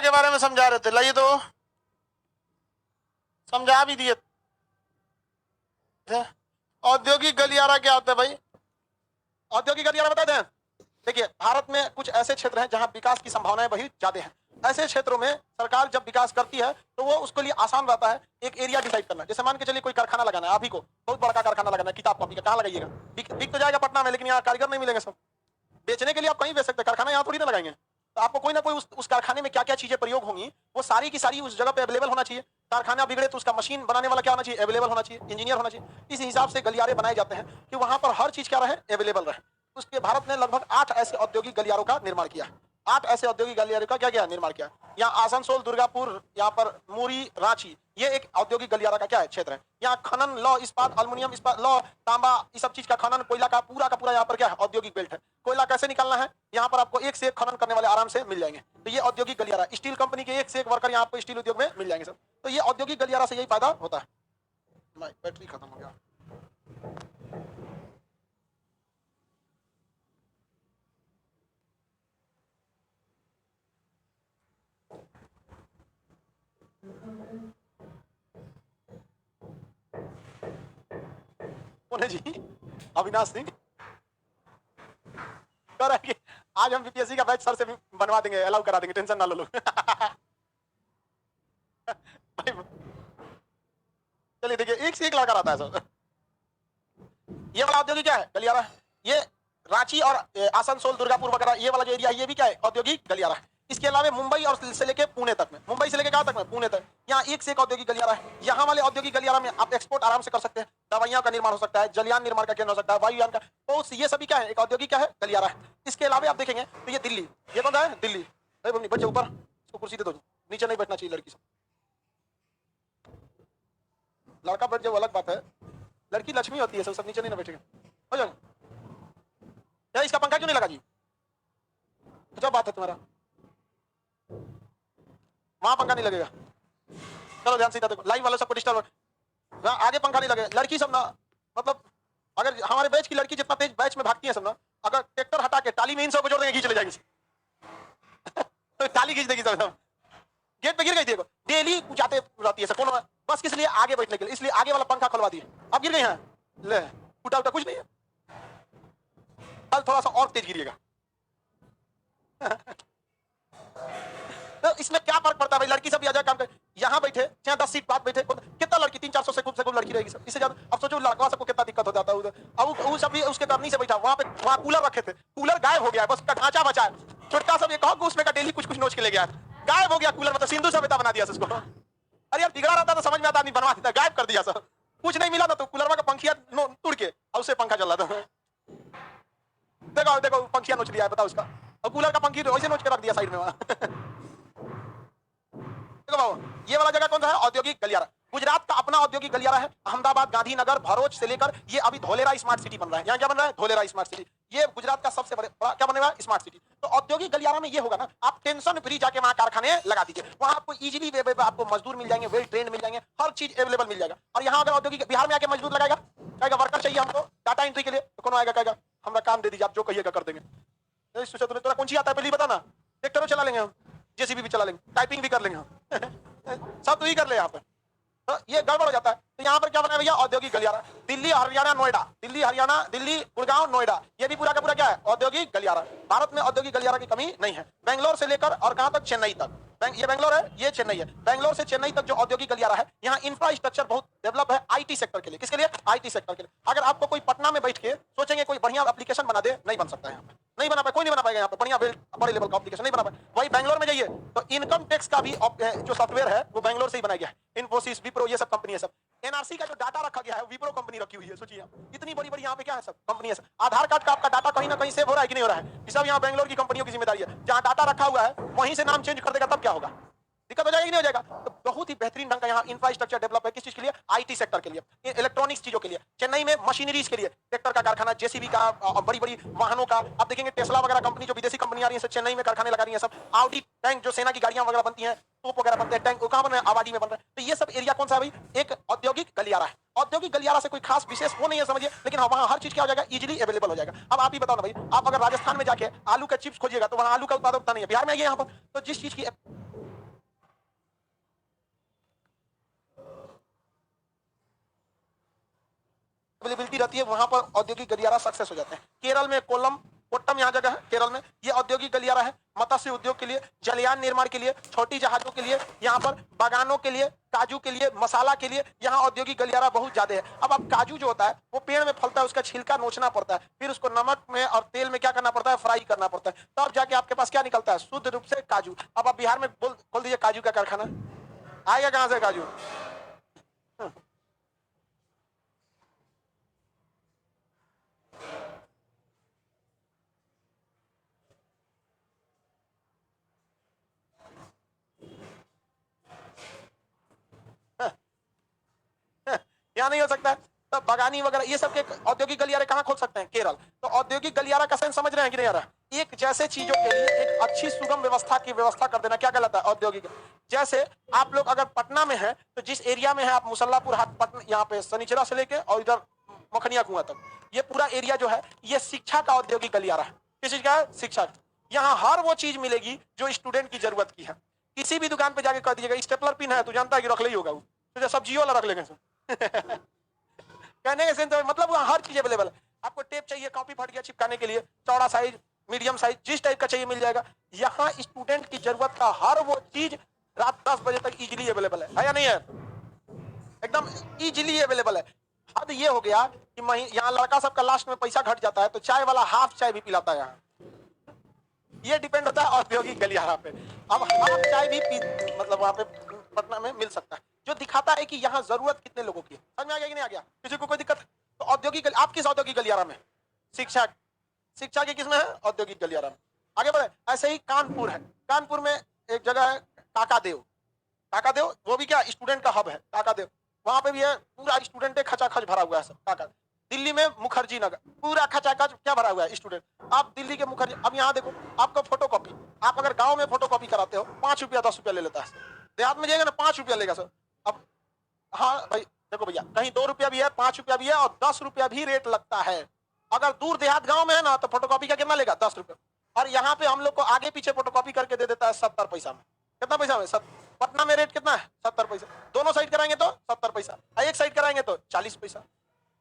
के बारे में समझा रहे थे, लाइए तो समझा भी दिए। औद्योगिक गलियारा क्या होता है भाई? औद्योगिक गलियारा बताते हैं। देखिए, भारत में कुछ ऐसे क्षेत्र हैं जहां विकास की संभावनाएं बहुत ज्यादा हैं। ऐसे क्षेत्रों में सरकार जब विकास करती है तो वो उसके लिए आसान रहता है एक एरिया डिसाइड करना। जैसे मान के चलिए कोई कारखाना लगाना है, आप ही को बहुत बड़ा कारखाना लगाना है किताब कॉपी का, कहाँ लगाइएगा? बिक तो जाएगा पटना में, लेकिन यहाँ कारीगर नहीं मिलेंगे। सब बेचने के लिए आप कहीं बेच सकते हैं, कारखाना यहाँ थोड़ी ना लगाएंगे। तो आपको कोई ना कोई उस कारखाने में क्या क्या चीजें प्रयोग होंगी वो सारी की सारी उस जगह पे अवेलेबल होना चाहिए। कारखाना बिगड़े तो उसका मशीन बनाने वाला क्या होना चाहिए? अवेलेबल होना चाहिए, इंजीनियर होना चाहिए। इस हिसाब से गलियारे बनाए जाते हैं कि वहां पर हर चीज क्या रहे? अवेलेबल रहे। उसके भारत ने लगभग 8 ऐसे औद्योगिक गलियारों का निर्माण किया। 8 ऐसे औद्योगिक गलियारों का क्या क्या निर्माण किया? यहाँ आसनसोल, दुर्गापुर, यहाँ पर मुरी, रांची, ये एक औद्योगिक गलियारा का क्या है? क्षेत्र है। यहाँ खनन, लौ इस्पात, अल्युमिनियम इस्पात, लौ तांबा, इस सब चीज का खनन, कोयला का पूरा यहाँ पर क्या है? औद्योगिक बेल्ट है। कोयला कैसे निकालना है? यहाँ पर आपको एक से एक खनन करने वाले आराम से मिल जाएंगे। तो ये औद्योगिक गलियारा, स्टील कंपनी के एक से एक वर्कर यहाँ पर स्टील उद्योग में मिल जाएंगे सब। तो ये औद्योगिक गलियारा से यही फायदा होता है। बैटरी खत्म हो गया। कौन है जी? अविनाश सिंह कह रहा है कि आज हम बीपीएससी का बैच सर से भी बनवा देंगे, अलाउ करा देंगे, टेंशन ना लो लोग। चलिए देखिए, एक से एक लड़का रहता है सर। ये वाला औद्योगिक क्या है? गलियारा। ये रांची और आसनसोल, दुर्गापुर वगैरह ये वाला जो एरिया है ये भी क्या है? औद्योगिक गलियारा है। इसके अलावा मुंबई और से लेके पुणे तक में, मुंबई से लेके कहां तक में? पुणे तक। यहाँ एक से एक औद्योगिक गलियारा है। यहाँ वाले औद्योगिक गलियारा में आप एक्सपोर्ट आराम से कर सकते हैं। दवाइयां का निर्माण हो सकता है, जलयान निर्माण का केंद्र हो सकता है, वायुयान का, तो ये सभी क्या है? एक औद्योगिक क्या है? गलियारा है। इसके अलावा आप देखेंगे तो ये दिल्ली, ये कौन सा है? दिल्ली। बच्चे ऊपर, इसको कुर्सी दे दो, नीचे नहीं बैठना चाहिए लड़की से। लड़का बैठ जाओ अलग बात है, लड़की लक्ष्मी होती है, सब नीचे नहीं ना बैठेगा। हो जाएगा। इसका पंखा क्यों नहीं लगा जी? क्या बात है तुम्हारा? वहां पंखा नहीं लगेगा। चलो ध्यान से देखो, लाइव वालों सबको डिस्टर्ब, आगे पंखा नहीं लगेगा। लड़की सब ना, मतलब अगर हमारे बैच की लड़की जितना तेज बैच में भागती है सब ना, अगर ट्रैक्टर हटा के टाली में इन सब को जोड़ देंगे, खींच ले जाएगी। तो टाली खींच देगी सब। गेट पे गिर गई थी, डेली जाते रहती है सब। कौन? बस किस लिए? आगे बैठने के लिए, इसलिए आगे वाला पंखा खुलवा दिए। अब गिर गई हैं, ले टूटा उटा कुछ नहीं है, कल थोड़ा सा और तेज गिरिएगा। तो इसमें क्या फर्क पड़ता है भाई? लड़की सब भी आ जाए काम कर, यहाँ बैठे चाहे 10 सीट बाद बैठे, कितना लड़की 300-400 से खूब लड़की रहेगी सब, इससे ज्यादा। अब सोचो लड़का सबको कितना दिक्कत हो जाता है उधर। अब वो सब भी उसके करनी से बैठा, वहां पे वहां कूलर रखे थे, कूलर गायब हो गया, बस उसका ढांचा बचा है छोटका सब। एक उसमें का डेली कुछ कुछ नोच के ले गया, गायब हो गया कूलर, मतलब सिंधु सभ्यता बना दिया उसको। अरे यार बिगड़ा रहता तो समझ में आता, नहीं बनवा देता, गायब कर दिया सर। कुछ नहीं मिला था तो कूलर का पंखिया तोड़ के और उससे पंखा चल रहा था। देखो देखो पंखिया नोच दिया है, बताओ उसका। और कूलर का पंखी वैसे नोच के रख दिया साइड में वहां। देखो बाबू, ये वाला जगह कौन सा है? औद्योगिक गलियारा। गुजरात का अपना औद्योगिक गलियारा है, अहमदाबाद, गांधीनगर, भरूच से लेकर ये अभी धोलेरा स्मार्ट सिटी बन रहा है। यहाँ क्या बन रहा है? Dholera smart city. ये गुजरात का सबसे बड़ा क्या बनेगा? Smart city. तो औद्योगिक गलियारा में ये होगा ना, आप टेंशन फ्री जाके वहां कारखाने लगा दीजिए, वहां आपको इजीली आपको मजदूर मिल जाएंगे, वेल ट्रेंड मिल जाएंगे, हर चीज अवेलेबल मिल जाएगा। और यहाँ अगर औद्योगिक बिहार में आके मजदूर लगाएगा, कहेगा वर्कर चाहिए हमको डाटा एंट्री के लिए, तो कौन आएगा कहेगा हमारा काम दे दीजिए, आप जो कहिएगा कर देंगे। तुम्हें कौन सी आता है पहले बता ना? ट्रैक्टरों चला लेंगे हम, जेसीबी भी चला लेंगे, टाइपिंग भी कर लेंगे हम। सब तो ही कर ले यहाँ पे। तो ये गड़बड़ हो जाता है। तो यहाँ पर क्या बना है भैया? औद्योगिक गलियारा। दिल्ली, हरियाणा, नोएडा, दिल्ली, हरियाणा, दिल्ली, गुड़गांव, नोएडा, ये भी पूरा का पूरा क्या है? औद्योगिक गलियारा। भारत में औद्योगिक गलियारा की कमी नहीं है। बेंगलोर से लेकर और कहां तक? चेन्नई तक। ये बेंगलोर है, ये चेन्नई है। बेंगलोर से चेन्नई तक जो औद्योगिक गलियारा है, यहाँ इंफ्रास्ट्रक्चर बहुत डेवलप है आईटी सेक्टर के लिए। किसके लिए? आईटी सेक्टर के लिए। अगर आपको कोई पटना में बैठ के सोचेंगे कोई बढ़िया एप्लीकेशन बना दे, नहीं बन सकता है यहाँ पे, नहीं बना पाए, कोई नहीं बना पाएगा यहाँ पे बढ़िया बड़े लेवल का एप्लीकेशन नहीं बना पाए। वही बेंगलोर में जाइए तो इनकम टैक्स का भी जो सॉफ्टवेयर है वो बेंगलोर से ही बनाया गया है। इन्फोसिस, विप्रो, ये सब कंपनी है सब। एनआरसी का जो डाटा रखा गया है विप्रो कंपनी रखी हुई है। सोचिए इतनी बड़ी बड़ी यहाँ पे क्या है? सब कंपनी है। आधार कार्ड का आपका डाटा कहीं ना कहीं सेव हो रहा है कि नहीं हो रहा है? ये सब यहाँ बेंगलोर की कंपनियों की जिम्मेदारी है। जहाँ डाटा रखा हुआ है वहीं से नाम चेंज कर देगा तब क्या होगा? दिक्कत हो जाएगी नहीं हो जाएगा? तो बहुत ही बेहतरीन ढंग का यहाँ इंफ्रास्ट्रक्चर डेवलप है। किस चीज के लिए? आईटी सेक्टर के लिए, इलेक्ट्रॉनिक्स चीजों के लिए। चेन्नई में मशीनरीज के लिए, ट्रैक्टर का कारखाना, जेसीबी का, बड़ी बड़ी वाहनों का। आप देखेंगे टेस्ला वगैरह कंपनी जो विदेशी कंपनी आ रही है चेन्नई में कारखाने लगा रही है सब। आउडी टैंक जो सेना की गाड़ियां वगैरह बनती हैं, तोप वगैरह बनते हैं, टैंक कहां बन रहे हैं? आबादी में बन रहे हैं। तो ये सब एरिया कौन सा है भाई? एक औद्योगिक गलियारा है। औद्योगिक गलियारा से कोई खास विशेष वो नहीं है समझिए, लेकिन वहां हर चीज क्या हो जाएगा? इजीली अवेलेबल हो जाएगा। अब आप ही बताओ ना भाई, आप अगर राजस्थान में जाके आलू का चिप्स खोजिएगा तो वहां आलू का उत्पादकता नहीं है। बिहार में आइए यहाँ पर, तो जिस चीज की जाती है, वहां पर औद्योगिक गलियारा सक्सेस हो जाते हैं। केरल में कोट्टम यहाँ जगह है केरल में, ये औद्योगिक गलियारा है मत्स्य उद्योग के लिए, जलयान निर्माण के लिए, छोटी जहाजों के लिए, यहाँ पर बागानों के लिए, काजू के लिए, मसाला के लिए यहाँ औद्योगिक गलियारा बहुत ज्यादा है। अब काजू जो होता है वो पेड़ में फलता है, उसका छिलका नोचना पड़ता है, फिर उसको नमक में और तेल में क्या करना पड़ता है, फ्राई करना पड़ता है, तब जाके आपके पास क्या निकलता है, शुद्ध रूप से काजू। अब आप बिहार में खोल दीजिए काजू का कारखाना, आएगा कहां से काजू? यहाँ नहीं हो सकता है। तो बगानी वगैरह ये सब के औद्योगिक गलियारे कहाँ खोल सकते हैं? केरल। तो औद्योगिक गलियारा का सेंस समझ रहे हैं कि नहीं आ रहा? एक जैसे चीजों के लिए एक अच्छी सुगम व्यवस्था की व्यवस्था कर देना क्या कहलाता है? औद्योगिक। जैसे आप लोग अगर पटना में है तो जिस एरिया में है आप, मुसल्लापुर हाट पटना, यहाँ पे सनीचरा से लेके और इधर मखनिया कुआं तक, ये पूरा एरिया जो है ये शिक्षा का औद्योगिक गलियारा है। किस चीज का है? शिक्षा। यहाँ हर वो चीज मिलेगी जो स्टूडेंट की जरूरत की है। किसी भी दुकान पे जाके कह दीजिएगा स्टेपलर पिन है, तो जानता है कि रख ले होगा वो, तो सब्जियों वाला रख लेंगे कहने के सेंस मतलब वहाँ हर चीज अवेलेबल है। आपको टेप चाहिए, कॉपी फट गया चिपकाने के लिए, चौड़ा साइज, मीडियम साइज, जिस टाइप का चाहिए मिल जाएगा। यहाँ स्टूडेंट की जरूरत का हर वो चीज रात 10 बजे तक इजीली अवेलेबल है या नहीं है? एकदम इजीली अवेलेबल है। हद ये हो गया कि यहाँ लड़का सबका लास्ट में पैसा घट जाता है तो चाय वाला हाफ चाय भी पिलाता है यहाँ। ये डिपेंड होता है औद्योगिक गलियारा पे। अब हाफ चाय भी मतलब वहां पे पटना में मिल सकता है, जो दिखाता है कि यहाँ जरूरत कितने लोगों की है। समझ में आ गया कि नहीं आ गया? किसी को कोई दिक्कत? तो औद्योगिक, आप किस औद्योगिक गलियारा में? शिक्षा। शिक्षा की किसमें है? औद्योगिक गलियारा में। आगे बढ़े। ऐसे ही कानपुर है, कानपुर में एक जगह है काकादेव। काकादेव वो भी क्या स्टूडेंट का हब है काकादेव, वहां पे भी है पूरा स्टूडेंट खचाखच भरा हुआ है सब। काका दिल्ली में मुखर्जी नगर पूरा खचाखच क्या भरा हुआ है स्टूडेंट। आप दिल्ली के मुखर्जी, अब यहाँ देखो आपको फोटो कॉपी, आप अगर गांव में फोटो कॉपी कराते हो 5 रुपया 10 रुपया ले लेता है, देहात में जाएगा ना 5 रुपया लेगा सर। अब हाँ भाई देखो भैया, कहीं 2 रुपया भी है, 5 रुपया भी है और 10 रुपया भी रेट लगता है। अगर दूर देहात गांव में है ना तो फोटोकॉपी का कितना लेगा? 10 रुपया। और यहाँ पे हम लोग को आगे पीछे फोटोकॉपी करके दे देता है 70 पैसा में। कितना पैसा में? पटना में रेट कितना है? 70 पैसा। दोनों साइड कराएंगे तो 70 पैसा, एक साइड कराएंगे तो 40 पैसा।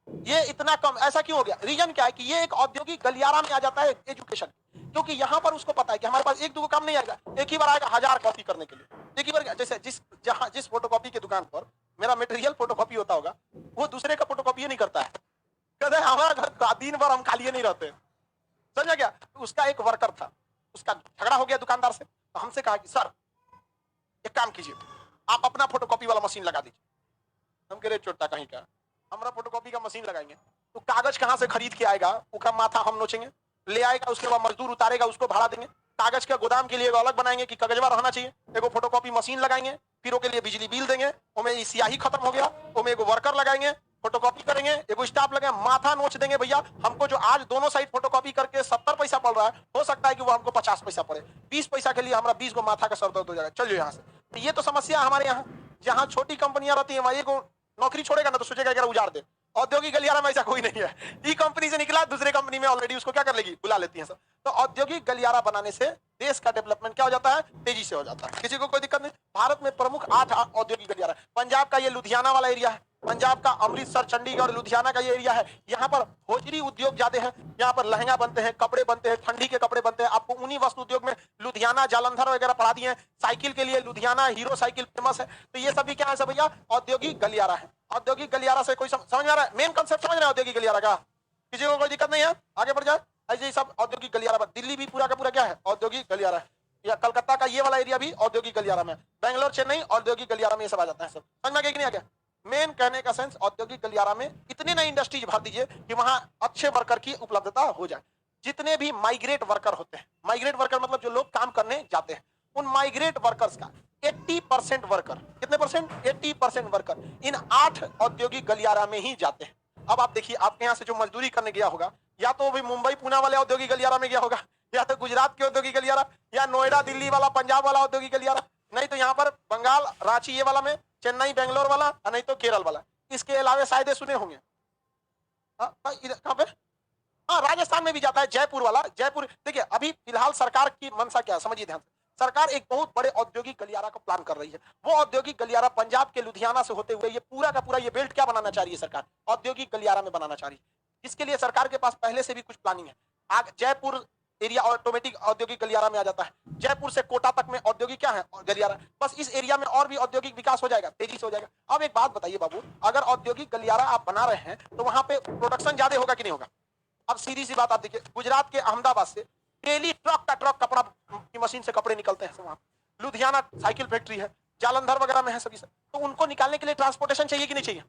ये इतना कम ऐसा क्यों हो गया? रीजन क्या है कि ये एक औद्योगिक गलियारा में आ जाता है एजुकेशन, क्योंकि यहाँ पर उसको पता है कि हमारे पास एक दो काम नहीं आएगा, एक ही बार आएगा 1000 कॉपी करने के लिए, एक ही बार। जैसे जिस फोटोकॉपी की दुकान पर मेरा मटेरियल फोटोकॉपी होता होगा, वो दूसरे का फोटोकॉपी नहीं करता है। कहते हैं हमारा घर दिन भर हम खाली नहीं रहते। समझा क्या? उसका एक वर्कर था, उसका झगड़ा हो गया दुकानदार से, तो हमसे कहा कि सर एक काम कीजिए, आप अपना फोटोकॉपी वाला मशीन लगा दीजिए। हम कह रहे चोटा कहीं का, हमारा फोटोकॉपी का मशीन लगाएंगे तो कागज कहां से खरीद के आएगा? उसका माथा हम नोचेंगे, ले आएगा, उसके बाद मजदूर उतारेगा, उसको भाड़ा देंगे। कागज का गोदाम के लिए अलग बनाएंगे कि कागजवा रहना चाहिए, एगो फोटोकॉपी मशीन लगाएंगे, फिर के लिए बिजली बिल देंगे, उसमें स्याही खत्म हो गया, उसमें एगो वर्कर लगाएंगे, फोटोकॉपी करेंगे, एगो स्टाफ लगाएंगे, माथा नोच देंगे। भैया हमको जो आज दोनों साइड फोटोकॉपी करके 70 पैसा पड़ रहा है, हो सकता है कि वो हमको 50 पैसा पड़े। 20 पैसा के लिए हमारा 20 को माथा का सर दर्द हो जाएगा। चलिए यहाँ से। तो ये तो समस्या हमारे यहाँ, जहाँ छोटी कंपनियां रहती है वहां एगो नौकरी छोड़ेगा ना तो सोचेगा कि उजाड़ दे। औद्योगिक गलियारा में ऐसा कोई नहीं है। ई कंपनी से निकला दूसरे कंपनी में ऑलरेडी उसको क्या कर लेगी? बुला लेती है सब। तो औद्योगिक गलियारा बनाने से देश का डेवलपमेंट क्या हो जाता है? तेजी से हो जाता है। किसी को कोई दिक्कत नहीं। भारत में प्रमुख 8 औद्योगिक गलियारा। पंजाब का ये लुधियाना वाला एरिया है, पंजाब का अमृतसर, चंडीगढ़, लुधियाना का ये एरिया है। यहाँ पर होजरी उद्योग ज्यादा है, यहाँ पर लहंगा बनते हैं, कपड़े बनते हैं, ठंडी के कपड़े बनते हैं। आपको उन्हीं वस्त्र उद्योग में लुधियाना जालंधर वगैरह पढ़ा दिए हैं। साइकिल के लिए लुधियाना हीरो साइकिल फेमस है। तो ये सभी क्या है भैया? औद्योगिक गलियारा है। औद्योगिक गलियारा से कोई समझ में आ रहा है? मेन कंसेप्ट समझ रहे हैं औद्योगिक गलियारा का? किसी को कोई दिक्कत नहीं है? आगे बढ़ जाए। ऐसे ही सब औद्योगिक गलियारा। दिल्ली भी पूरा का पूरा क्या है? औद्योगिक गलियारा है। या कलकत्ता का ये वाला एरिया भी औद्योगिक गलियारा में, बेंगलोर, चेन्नई औद्योगिक गलियारा में ये सब आ जाता है। सब समझ में आ गया कि नहीं आ गया? मेन कहने का सेंस, औद्योगिक गलियारा में इतने नई इंडस्ट्रीज भर दीजिए कि वहां अच्छे वर्कर की उपलब्धता हो जाए। जितने भी माइग्रेट वर्कर होते हैं, माइग्रेट वर्कर मतलब जो लोग काम करने जाते हैं, उन माइग्रेट वर्कर्स का 80% वर्कर, कितने परसेंट? 80% वर्कर इन 8 औद्योगिक गलियारा में ही जाते हैं। अब आप देखिए, आपके यहाँ से जो मजदूरी करने गया होगा, या तो भी मुंबई पुणे वाले औद्योगिक गलियारा में गया होगा, या तो गुजरात के औद्योगिक गलियारा, या नोएडा दिल्ली वाला, पंजाब वाला औद्योगिक गलियारा, नहीं तो यहाँ पर बंगाल रांची ये वाला में, चेन्नई बेंगलोर वाला, नहीं तो केरल वाला। इसके अलावा शायद सुने होंगे कहाँ पे? हाँ, राजस्थान में भी जाता है, जयपुर वाला। जयपुर देखिए, अभी फिलहाल सरकार की मंशा क्या है समझिए ध्यान से। सरकार एक बहुत बड़े औद्योगिक गलियारा का प्लान कर रही है। वो औद्योगिक गलियारा पंजाब के लुधियाना से होते हुए ये पूरा का पूरा ये बेल्ट क्या बनाना चाह रही है सरकार? औद्योगिक गलियारा में बनाना चाह रही है। जिसके लिए सरकार के पास पहले से भी कुछ प्लानिंग है। आग जयपुर एरिया ऑटोमेटिक औद्योगिक गलियारा में आ जाता है। जयपुर से कोटा तक में औद्योगिक क्या है, गलियारा। बस इस एरिया में और भी औद्योगिक विकास हो जाएगा, तेजी से हो जाएगा। अब एक बात बताइए बाबू, अगर औद्योगिक गलियारा आप बना रहे हैं तो वहां पे प्रोडक्शन ज्यादा होगा कि नहीं होगा? अब सीधी सी बात आप देखिए, गुजरात के अहमदाबाद से डेली ट्रक का ट्रक कपड़ा की मशीन से कपड़े निकलते हैं वहां। लुधियाना साइकिल फैक्ट्री है, जालंधर वगैरह में है सभी से, तो उनको निकालने के लिए ट्रांसपोर्टेशन चाहिए कि नहीं चाहिए?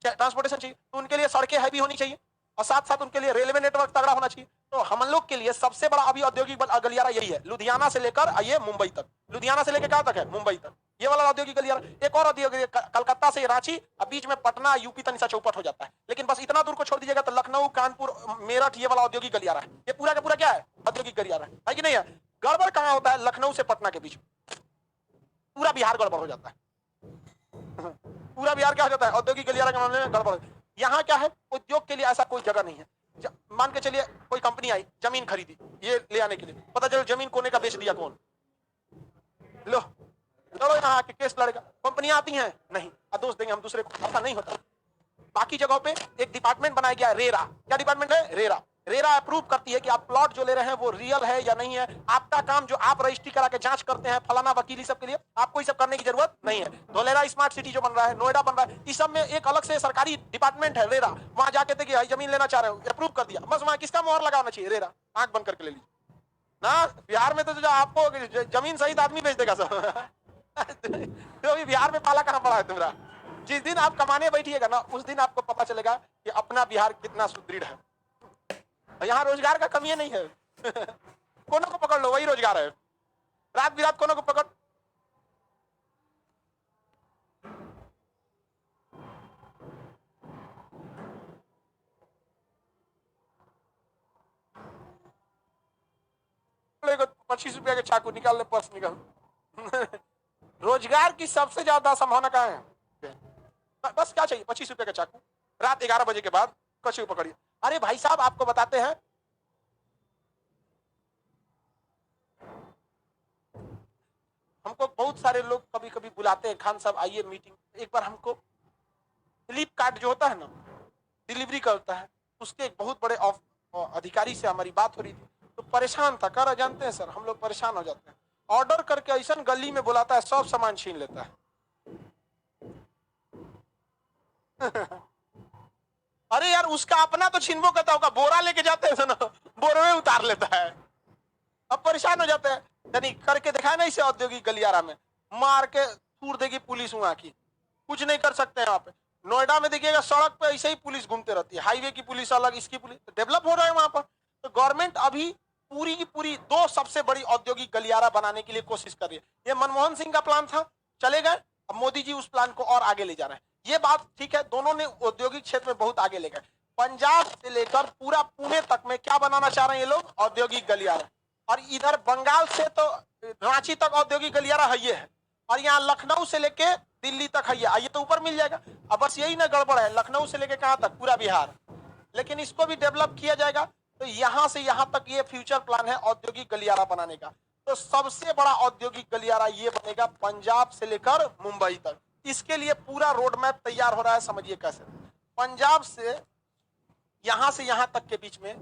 ट्रांसपोर्टेशन चाहिए, तो उनके लिए सड़कें हैवी होनी चाहिए और साथ साथ उनके लिए रेलवे नेटवर्क तगड़ा होना चाहिए। तो हम लोग के लिए सबसे बड़ा अभी औद्योगिक गलियारा यही है, लुधियाना से लेकर आइए मुंबई तक। लुधियाना से लेकर कहां तक है? मुंबई तक, ये वाला औद्योगिक गलियारा। एक और औद्योगिक कलकत्ता से रांची और बीच में पटना यूपी तक सा चौपट हो जाता है। लेकिन बस इतना दूर को छोड़ दीजिएगा तो लखनऊ, कानपुर, मेरठ, ये वाला औद्योगिक गलियारा है। ये पूरा का पूरा क्या है? औद्योगिक गलियारा है कि नहीं है? गड़बड़ कहां होता है? लखनऊ से पटना के बीच, पूरा बिहार गड़बड़ हो जाता है। पूरा बिहार क्या हो जाता है? औद्योगिक गलियारा के मामले में गड़बड़। यहाँ क्या है, उद्योग के लिए ऐसा कोई जगह नहीं है। मान के चलिए कोई कंपनी आई, जमीन खरीदी ये ले आने के लिए, पता चलो जमीन कोने का बेच दिया कौन? लो चलो यहाँ आके केस लड़ेगा। कंपनियां आती हैं नहीं, दोष देंगे हम दूसरे को, ऐसा नहीं होता। बाकी जगहों पे एक डिपार्टमेंट बनाया गया है, रेरा। क्या डिपार्टमेंट है? रेरा। रेरा अप्रूव करती है कि आप प्लॉट जो ले रहे हैं वो रियल है या नहीं है। आपका काम जो आप रजिस्ट्री करा के जांच करते हैं, फलाना वकील, सब के लिए आपको ये सब करने की जरूरत नहीं है। धोलेरा स्मार्ट सिटी जो बन रहा है, नोएडा बन रहा है, इस सब में एक अलग से सरकारी डिपार्टमेंट है रेरा। वहां जाके देखिए जमीन लेना चाह रहे हो, अप्रूव कर दिया, बस वहां किसका मोहर लगाना चाहिए? रेरा। आंख बंद करके ले लीजिए ना। बिहार में तो जो आपको जमीन सहित आदमी बेच देगा सब। तो अभी बिहार में पाला कहां पड़ा है तुम्हारा? जिस दिन आप कमाने बैठिएगा ना, उस दिन आपको पता चलेगा कि अपना बिहार कितना सुदृढ़ है। यहाँ रोजगार का कमी नहीं है। कोनों को पकड़ लो, वही रोजगार है। रात बिरात कोनों को पकड़, ₹25 के चाकू निकाल ले, पर्स निकाल। रोजगार की सबसे ज्यादा संभावना कहाँ है? बस क्या चाहिए? ₹25 का चाकू, रात 11 बजे के बाद कछु पकड़िए। अरे भाई साहब, आपको बताते हैं, हमको बहुत सारे लोग कभी कभी बुलाते हैं, खान साहब आइए मीटिंग। एक बार हमको फ्लिपकार्ट जो होता है ना, डिलीवरी करता है, उसके एक बहुत बड़े अधिकारी से हमारी बात हो रही थी, तो परेशान था। कर जानते हैं सर, हम लोग परेशान हो जाते हैं, ऑर्डर करके ऐसा गली में बुलाता है, सब सामान छीन लेता है। अरे यार, उसका अपना तो छीनबो करता होगा, बोरा लेके जाते हैं ना, बोरे में उतार लेता है। अब परेशान हो जाते हैं। यानी करके दिखाया ना इसे औद्योगिक गलियारा में, मार के तूड़ देगी पुलिस वहां की, कुछ नहीं कर सकते हैं। वहां पे नोएडा में देखिएगा, सड़क पे ऐसे ही पुलिस घूमते रहती है, हाईवे की पुलिस अलग, इसकी पुलिस डेवलप हो रहा है वहां पर। तो गवर्नमेंट अभी पूरी की पूरी 2 सबसे बड़ी औद्योगिक गलियारा बनाने के लिए कोशिश कर रही है। ये मनमोहन सिंह का प्लान था, चले गए, अब मोदी जी उस प्लान को और आगे ले जा रहे हैं। ये बात ठीक है, दोनों ने औद्योगिक क्षेत्र में बहुत आगे ले गए। पंजाब से लेकर पूरा पुणे तक में क्या बनाना चाह रहे हैं ये लोग? औद्योगिक गलियारा। और इधर बंगाल से तो रांची तक औद्योगिक गलियारा है ये है, और यहाँ लखनऊ से लेके दिल्ली तक है ये तो ऊपर मिल जाएगा। अब बस यही ना गड़बड़ है, लखनऊ से लेके कहां तक? पूरा बिहार। लेकिन इसको भी डेवलप किया जाएगा, तो यहां से यहां तक ये फ्यूचर प्लान है औद्योगिक गलियारा बनाने का। तो सबसे बड़ा औद्योगिक गलियारा ये बनेगा पंजाब से लेकर मुंबई तक। इसके लिए पूरा रोड मैप तैयार हो रहा है, समझिए कैसे। पंजाब से यहां तक के बीच में,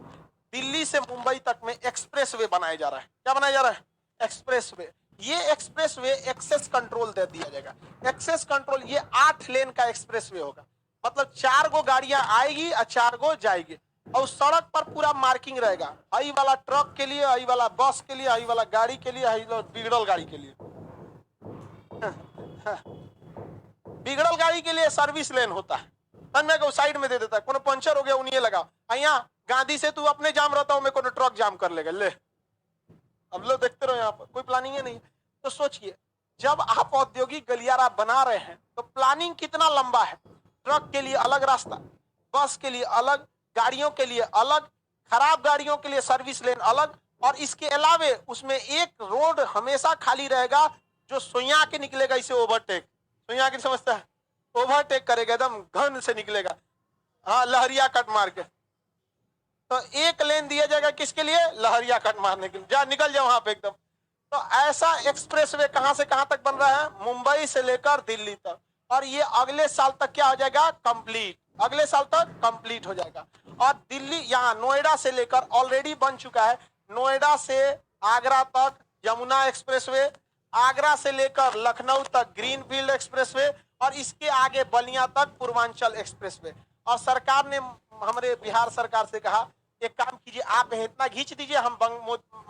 दिल्ली से मुंबई तक में एक्सप्रेस वे बनाया जा रहा है। क्या बनाया जा रहा है? Express way. ये एक्सप्रेस वे एक्सेस कंट्रोल दे दिया जाएगा। एक्सेस कंट्रोल, ये 8 लेन का एक्सप्रेस वे होगा, मतलब 4 गो गाड़ियां आएगी और 4 गो जाएगी, और सड़क पर पूरा मार्किंग रहेगा, आई वाला ट्रक के लिए, आई वाला बस के लिए, आई वाला गाड़ी के लिए, आई बिगड़ल गाड़ी के लिए। बिगड़ल गाड़ी के लिए सर्विस लेन होता है, तन्ने को साइड में दे देता है, कोनो पंचर हो गया उन्हें लगा। यहाँ गांधी से तू अपने जाम रहता हूं, मैं कोनो ट्रक जाम कर लेगा, ले अब लोग देखते रहो, यहाँ पर कोई प्लानिंग है नहीं। तो सोचिए, जब आप औद्योगिक गलियारा बना रहे हैं तो प्लानिंग कितना लंबा है। ट्रक के लिए अलग रास्ता, बस के लिए अलग, गाड़ियों के लिए अलग, खराब गाड़ियों के लिए सर्विस लेन अलग, और इसके अलावे उसमें एक रोड हमेशा खाली रहेगा जो सोया के निकलेगा, इसे ओवरटेक, सोया के समझता है, ओवरटेक करेगा, एकदम घन से निकलेगा, हाँ, लहरिया कट मार के। तो एक लेन दिया जाएगा किसके लिए? लहरिया कट मारने के लिए, जा निकल जाओ वहां पे एकदम। तो ऐसा एक्सप्रेसवे कहां से कहां तक बन रहा है? मुंबई से लेकर दिल्ली तक, और ये अगले साल तक क्या हो जाएगा? कंप्लीट, अगले साल तक कंप्लीट हो जाएगा। और दिल्ली यहाँ नोएडा से लेकर ऑलरेडी बन चुका है, नोएडा से आगरा तक यमुना एक्सप्रेसवे, आगरा से लेकर लखनऊ तक ग्रीनफील्ड एक्सप्रेसवे, और इसके आगे बलिया तक पूर्वांचल एक्सप्रेसवे। और सरकार ने हमारे बिहार सरकार से कहा एक काम कीजिए, आप इतना खींच दीजिए, हम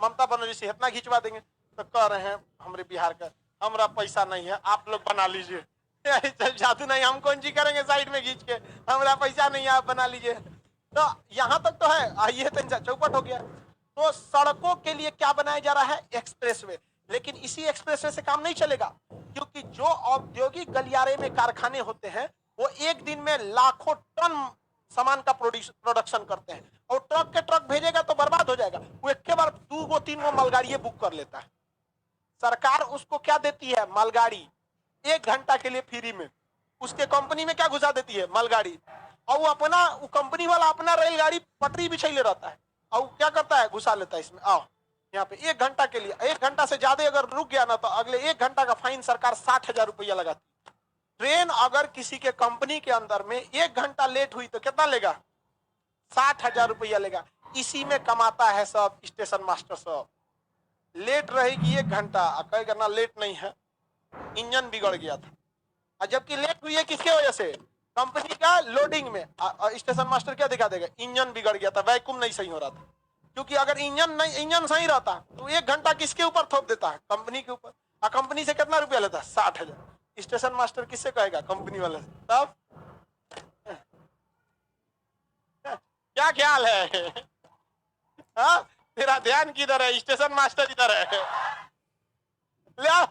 ममता बनर्जी से इतना खिंचवा देंगे। तो कह रहे हैं हमारे बिहार का हमारा पैसा नहीं है, आप लोग बना लीजिए। जादू नहीं, हम कौन सी करेंगे साइड में खींच के, हमारा पैसा नहीं है, आप बना लीजिए। तो यहाँ तक तो है, आइए तो चौपट हो गया। तो सड़कों के लिए क्या बनाया जा रहा है, एक्सप्रेसवे। लेकिन इसी एक्सप्रेसवे से काम नहीं चलेगा, क्योंकि जो औद्योगिक गलियारे में कारखाने होते हैं वो एक दिन में लाखों टन सामान का प्रोडक्शन करते हैं, और ट्रक के ट्रक भेजेगा तो बर्बाद हो जाएगा। वो एक के बार 2-3 मालगाड़ी बुक कर लेता है। सरकार उसको क्या देती है, मालगाड़ी 1 घंटा के लिए फ्री में, उसके कंपनी में क्या घुसा देती है, मालगाड़ी। और वो अपना, वो कंपनी वाला अपना रेलगाड़ी पटरी बिछाइले रहता है, और वो क्या करता है, घुसा लेता है इसमें। आओ यहाँ पे 1 घंटा के लिए, 1 घंटा से ज्यादा अगर रुक गया ना तो अगले 1 घंटा का फाइन सरकार 60,000 रुपया लगाती है। ट्रेन अगर किसी के कंपनी के अंदर में 1 घंटा लेट हुई तो कितना लेगा, 60,000 रुपया लेगा। इसी में कमाता है सब स्टेशन मास्टर सब। लेट रहेगी 1 घंटा, कहेगा ना लेट नहीं है, इंजन बिगड़ गया था। और जबकि लेट हुई है किसके वजह से, कंपनी का लोडिंग में। स्टेशन मास्टर क्या दिखा देगा, इंजन बिगड़ गया था, वैक्यूम नहीं सही हो रहा था। क्योंकि अगर इंजन सही रहता तो 1 घंटा किसके ऊपर थोप देता है, कंपनी के ऊपर। और कंपनी से कितना रुपया लेता है, 60,000। स्टेशन मास्टर किससे कहेगा, कंपनी वाले से। तब क्या ख्याल है? हाँ, तेरा ध्यान किधर है, स्टेशन मास्टर इधर है। ले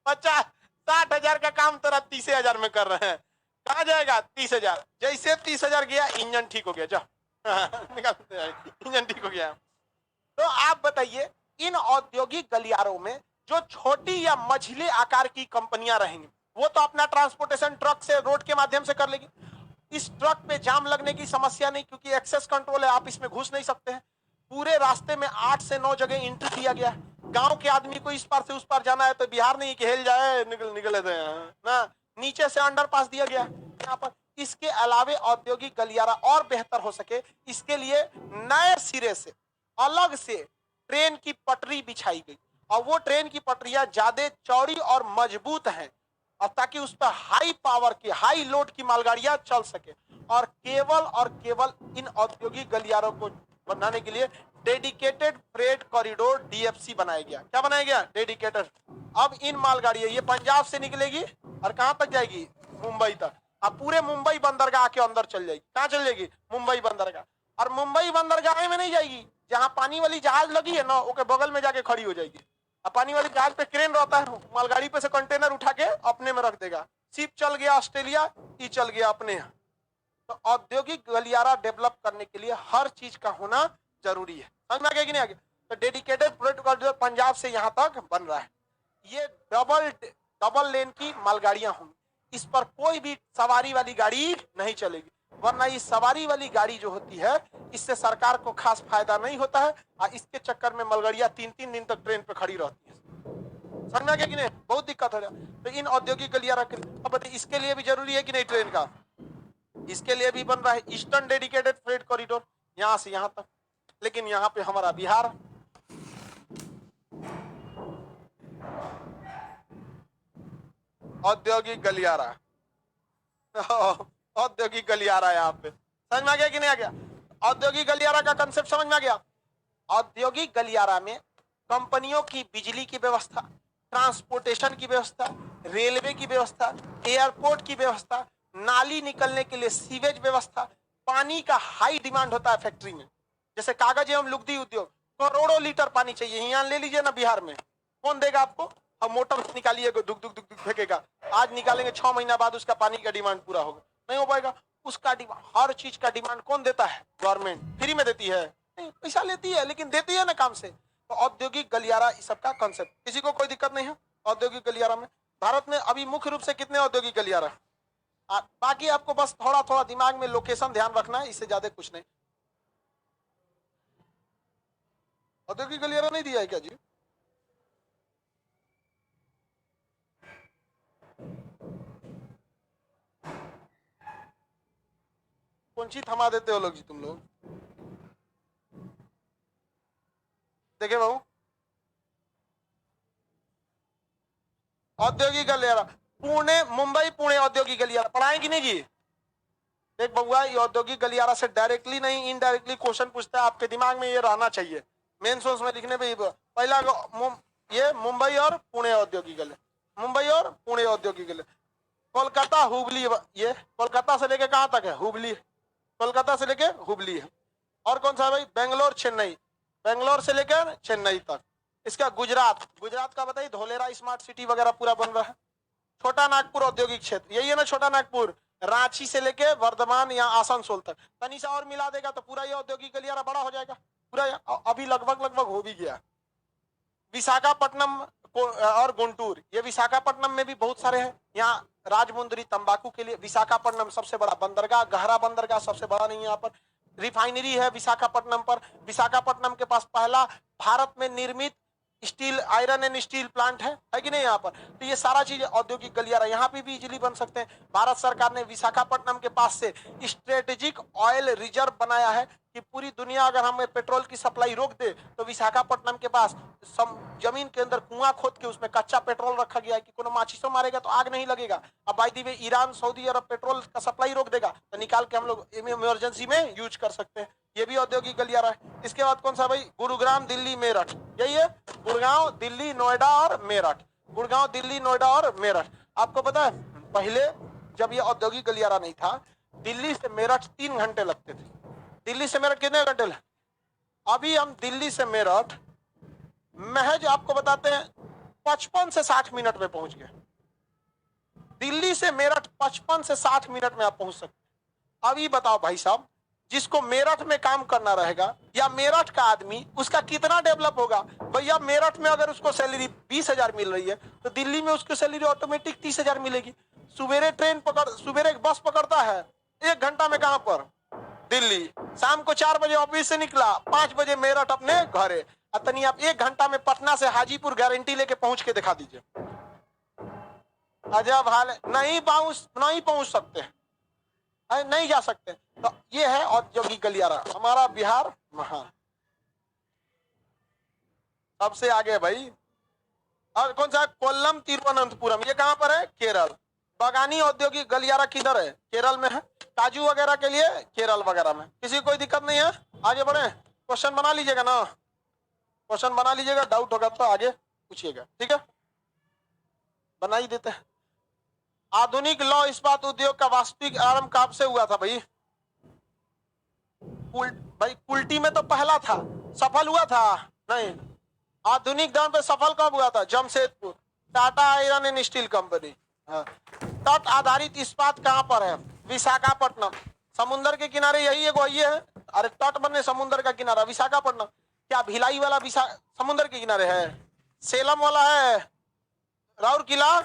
50-60,000 का काम तेरा 30,000 में कर रहे हैं, कहा जाएगा 30,000। जैसे 30,000 गया, इंजन ठीक हो गया, जा निकालते, इंजन ठीक हो गया। तो आप बताइए, इन औद्योगिक गलियारों में जो छोटी या मझले आकार की कंपनियां रहेंगी, वो तो अपना ट्रांसपोर्टेशन ट्रक से, रोड के माध्यम से कर लेगी। इस ट्रक पे जाम लगने की समस्या नहीं, क्योंकि एक्सेस कंट्रोल है, आप इसमें घुस नहीं सकते हैं। पूरे रास्ते में 8 से 9 जगह एंट्री दिया गया है। गांव के आदमी को इस पार से उस पार जाना है तो बिहार नहीं कि हेल जाए, निकले थे ना, नीचे से अंडरपास दिया गया यहाँ पर। इसके अलावे औद्योगिक गलियारा और बेहतर हो सके, इसके लिए नए सिरे से अलग से ट्रेन की पटरी बिछाई गई, और वो ट्रेन की पटरियां ज्यादा चौड़ी और मजबूत हैं, और ताकि उस पर हाई पावर की, हाई लोड की मालगाड़ियां चल सके। और केवल इन औद्योगिक गलियारों को बनाने के लिए डेडिकेटेड फ्रेट कॉरिडोर डीएफसी बनाया गया। क्या बनाया गया, डेडिकेटेड। अब इन मालगाड़ियां ये पंजाब से निकलेगी और कहां तक जाएगी, मुंबई तक। अब पूरे मुंबई बंदरगाह के अंदर चल जाएगी। कहां चल जाएगी, मुंबई बंदरगाह। और मुंबई बंदरगाह में नहीं जाएगी, जहां पानी वाली जहाज लगी है ना, उसके बगल में जाके खड़ी हो जाएगी। अब पानी वाली जहाज पे क्रेन रहता है, मालगाड़ी पे से कंटेनर उठा के अपने में रख देगा। शिप चल गया ऑस्ट्रेलिया, ये चल गया अपने यहाँ। तो औद्योगिक गलियारा डेवलप करने के लिए हर चीज का होना जरूरी है। समझ में आ गया कि नहीं आ गया? तो डेडिकेटेड फ्रेट कॉरिडोर पंजाब से यहाँ तक बन रहा है। ये डबल लेन की मालगाड़ियां होंगी, इस पर कोई भी सवारी वाली गाड़ी नहीं चलेगी। वरना ये सवारी वाली गाड़ी जो होती है, इससे सरकार को खास फायदा नहीं होता है, और इसके चक्कर में मालगाड़ियां 3-3 दिन तक ट्रेन पे खड़ी रहती है। समझ में आ गया कि नहीं? बहुत दिक्कत हो जाए। तो इन औद्योगिक गलियारा के, अब बताइए इसके लिए भी जरूरी है कि नहीं ट्रेन का? इसके लिए भी बन रहा है ईस्टर्न डेडिकेटेड फ्रेट कॉरिडोर, यहां से यहां तक। लेकिन यहां पे हमारा बिहार, औद्योगिक गलियारा, औद्योगिक गलियारा यहाँ पे। समझ में आ गया कि नहीं आ गया? औद्योगिक गलियारा का कंसेप्ट समझ में आ गया? औद्योगिक गलियारा में कंपनियों की बिजली की व्यवस्था, ट्रांसपोर्टेशन की व्यवस्था, रेलवे की व्यवस्था, एयरपोर्ट की व्यवस्था, नाली निकलने के लिए सीवेज व्यवस्था। पानी का हाई डिमांड होता है फैक्ट्री में, जैसे कागज एवं लुगदी उद्योग, करोड़ों लीटर पानी चाहिए। यहाँ ले लीजिए ना बिहार में, कौन देगा आपको? हम मोटर से निकालिए, दुख दुख दुख दुख फेंकेगा। आज निकालेंगे, 6 महीना बाद उसका पानी का डिमांड पूरा होगा, नहीं हो पाएगा। उसका डिमांड, हर चीज का डिमांड कौन देता है? गवर्नमेंट। फ्री में देती है? नहीं, पैसा लेती है, लेकिन देती है ना काम से। तो औद्योगिक गलियारा इस सब का कॉन्सेप्ट, किसी को कोई दिक्कत नहीं है औद्योगिक गलियारा में? भारत में अभी मुख्य रूप से कितने औद्योगिक गलियारा? बाकी आपको बस थोड़ा थोड़ा दिमाग में लोकेशन ध्यान रखना है, इससे ज्यादा कुछ नहीं। औद्योगिक गलियारा नहीं दिया है क्या जी? कौन सी थमा देते हो लोग जी तुम लोग? देखिए बाबू, औद्योगिक गलियारा पुणे, मुंबई पुणे औद्योगिक गलियारा पढ़ाए कि नहीं जी? देख बउआ, ये औद्योगिक गलियारा से डायरेक्टली नहीं इनडायरेक्टली क्वेश्चन पूछता है, आपके दिमाग में ये रहना चाहिए मेन सोर्स में लिखने पे। पहला ये मुंबई और पुणे औद्योगिक गलियारा, मुंबई और पुणे औद्योगिक गलियारा। कोलकाता हुबली, ये कोलकाता से लेके कहां तक है? हुबली, कोलकाता से लेके हुबली है। और कौन सा है भाई? बेंगलोर चेन्नई, बेंगलोर से लेकर चेन्नई तक। इसका गुजरात, गुजरात का बताइए, धोलेरा स्मार्ट सिटी वगैरह पूरा बन रहा है। छोटा नागपुर औद्योगिक क्षेत्र, यही है ना छोटा नागपुर, रांची से लेके वर्धमान या आसनसोल तक। तनिषा और मिला देगा तो पूरा ये औद्योगिक गलियारा बड़ा हो जाएगा पूरा। अभी लगभग लगभग हो भी गया। विशाखापट्टनम और गुंटूर, ये विशाखापट्टनम में भी बहुत सारे हैं। यहाँ राजमुंदरी तंबाकू के लिए विशाखापट्टनम सबसे बड़ा बंदरगाह, गहरा बंदरगाह सबसे बड़ा नहीं है यहाँ पर। रिफाइनरी है विशाखापट्टनम पर। विशाखापट्टनम के पास पहला भारत में निर्मित steel, iron and steel plant है कि नहीं यहाँ पर। तो ये सारा चीज औद्योगिक गलियारा यहाँ पे भी इजीली बन सकते हैं। भारत सरकार ने विशाखापट्टनम के पास से स्ट्रेटेजिक ऑयल रिजर्व बनाया है कि पूरी दुनिया अगर हमें पेट्रोल की सप्लाई रोक दे तो विशाखापट्टनम के पास जमीन के अंदर कुआं खोद के उसमें कच्चा पेट्रोल रखा गया है कि कोनो माचिसो मारेगा तो आग नहीं लगेगा। अब by the way Iran Saudi Arab petrol का सप्लाई रोक देगा तो निकाल के हम लोग इमरजेंसी में यूज कर सकते हैं। ये भी औद्योगिक गलियारा है। इसके बाद कौन सा भाई? गुरुग्राम, दिल्ली, मेरठ, यही है। गुड़गांव, दिल्ली, नोएडा और मेरठ, गुड़गांव, दिल्ली, नोएडा और मेरठ। आपको पता है पहले जब ये औद्योगिक गलियारा नहीं था, दिल्ली से मेरठ 3 घंटे लगते थे। दिल्ली से मेरठ कितने घंटे लगे? अभी हम दिल्ली से मेरठ महज आपको बताते हैं 55 से 60 मिनट में पहुंच गए। दिल्ली से मेरठ 55 से 60 मिनट में आप पहुंच सकते। अभी बताओ भाई साहब, जिसको मेरठ में काम करना रहेगा या मेरठ का आदमी, उसका कितना डेवलप होगा। भैया मेरठ में अगर उसको सैलरी 20,000 मिल रही है तो दिल्ली में उसको सैलरी ऑटोमेटिक 30,000 मिलेगी। सुबेरे सुबेरे बस पकड़ता है 1 घंटा में, कहां पर? दिल्ली। शाम को 4 बजे ऑफिस से निकला, 5 बजे मेरठ अपने घरे। अतनी आप 1 घंटा में पटना से हाजीपुर गारंटी लेके पहुंच के दिखा दीजिए। अजब हाल है। नहीं पहुंच सकते, नहीं जा सकते। तो ये है औद्योगिक गलियारा, हमारा बिहार महान सबसे आगे भाई। और कौन सा? कोल्लम तिरुवनंतपुरम, ये कहां पर है? केरल। बागानी औद्योगिक गलियारा किधर है? केरल में है। काजू वगैरह के लिए केरल वगैरह में। किसी कोई दिक्कत नहीं है? आगे बढ़े, क्वेश्चन बना लीजिएगा ना, क्वेश्चन बना लीजिएगा, डाउट होगा तो आगे पूछिएगा, ठीक है? बना ही देते हैं। आधुनिक लौह इस्पात उद्योग का वास्तविक आरंभ कब से हुआ था भाई? भाई कुल्टी में तो पहला था, सफल हुआ था नहीं। आधुनिक दौर पे सफल कब हुआ था? Jamshedpur, Tata iron and steel company. तट आधारित इस्पात कहां पर है? विशाखापट्टनम। समुद्र के किनारे यही एगो ये है। अरे तट बने समुद्र का किनारा विशाखापट्टनम। क्या भिलाई वाला समुद्र के किनारे है? सेलम वाला है, राउरकेला,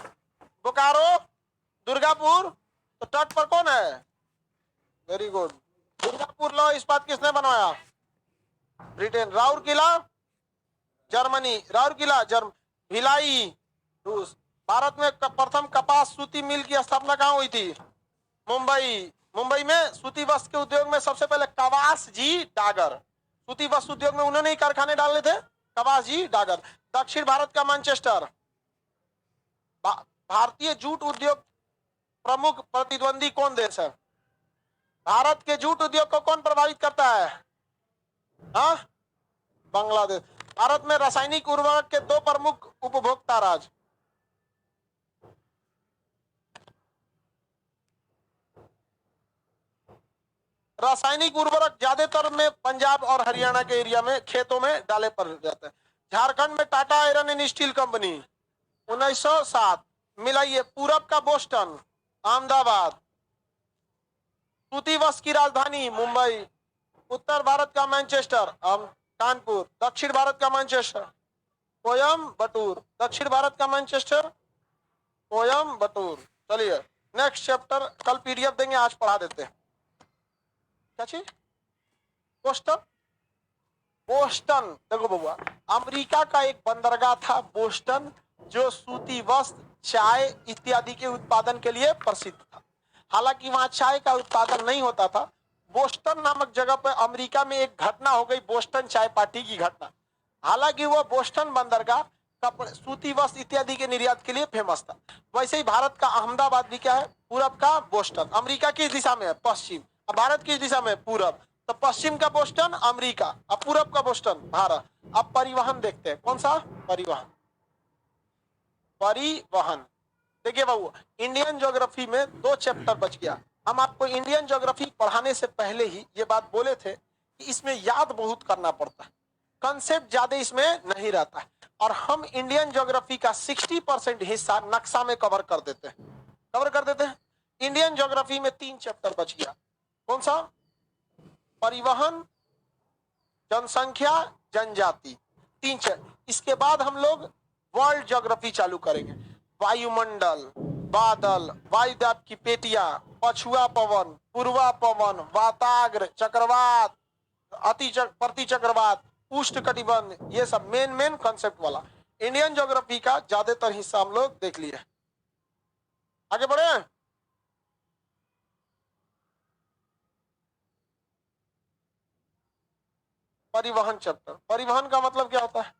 बोकारो, दुर्गापुर। तो तट पर कौन है? Very good. दुर्गापुर लौह इस्पात किसने बनवाया? ब्रिटेन। राउरकेला जर्मनी, राउरकेला भिलाई रूस। भारत में प्रथम कपास सूती मिल की स्थापना कहां हुई थी? मुंबई। मुंबई में सूती वस्त्र के उद्योग में सबसे पहले कवास जी डागर, सूती वस्त्र उद्योग में उन्होंने ही कारखाने डाले थे, कवास जी डागर। दक्षिण भारत का मैनचेस्टर। भारतीय जूट उद्योग प्रमुख प्रतिद्वंदी कौन देश है? भारत के जूट उद्योग को कौन प्रभावित करता है? हाँ, बांग्लादेश। भारत में रासायनिक उर्वरक के 2 प्रमुख उपभोक्ता राज्य। रासायनिक उर्वरक ज्यादातर में पंजाब और हरियाणा के एरिया में खेतों में डाले पर जाते हैं। झारखंड में Tata iron and steel company 1907। मिलाइए, पूरब का बोस्टन, अहमदाबाद। सूती वस्त्र की राजधानी मुंबई। उत्तर भारत का मैनचेस्टर, कानपुर। दक्षिण भारत का मैनचेस्टर, कोयम्बटूर। दक्षिण भारत का मैनचेस्टर, कोयम्बटूर। चलिए नेक्स्ट चैप्टर कल पीडीएफ देंगे, आज पढ़ा देते हैं। क्या चीज? बोस्टन। बोस्टन देखो बबुआ, अमेरिका का एक बंदरगाह था बोस्टन, जो सूती वस्त्र, चाय इत्यादि के उत्पादन के लिए प्रसिद्ध था। हालांकि वहां चाय का उत्पादन नहीं होता था। बोस्टन नामक जगह पर अमेरिका में एक घटना हो गई, बोस्टन चाय पार्टी की घटना। हालांकि वह बोस्टन बंदरगाह कपड़े, सूती वस्त्र इत्यादि के निर्यात के लिए फेमस था। वैसे ही भारत का अहमदाबाद भी क्या है? पूरब का बोस्टन। अमेरिका किस दिशा में है? पश्चिम। अब भारत किस दिशा में है? पूरब। तो पश्चिम का बोस्टन अमेरिका, अब पूरब का बोस्टन भारत। अब परिवहन देखते हैं, कौन सा? परिवहन। परिवहन देखिए बाबू, इंडियन ज्योग्राफी में 2 चैप्टर बच गया। हम आपको इंडियन ज्योग्राफी पढ़ाने से पहले ही ये बात बोले थे कि इसमें याद बहुत करना पड़ता है, कंसेप्ट ज्यादा इसमें नहीं रहता है। और हम इंडियन ज्योग्राफी का 60% हिस्सा नक्शा में कवर कर देते हैं। इंडियन ज्योग्राफी में 3 चैप्टर बच गया। कौन सा? परिवहन, जनसंख्या, जनजाति, 3 चैप्टर। इसके बाद हम लोग वर्ल्ड ज्योग्राफी चालू करेंगे। वायुमंडल, बादल, वायुदाब की पेटियां, पछुआ पवन, पूर्वा पवन, वाताग्र, चक्रवात, प्रति चक्रवात, उष्ण कटिबंध, ये सब मेन कॉन्सेप्ट वाला इंडियन ज्योग्राफी का ज्यादातर हिस्सा हम लोग देख लिए। आगे बढ़े। परिवहन चैप्टर। परिवहन का मतलब क्या होता है?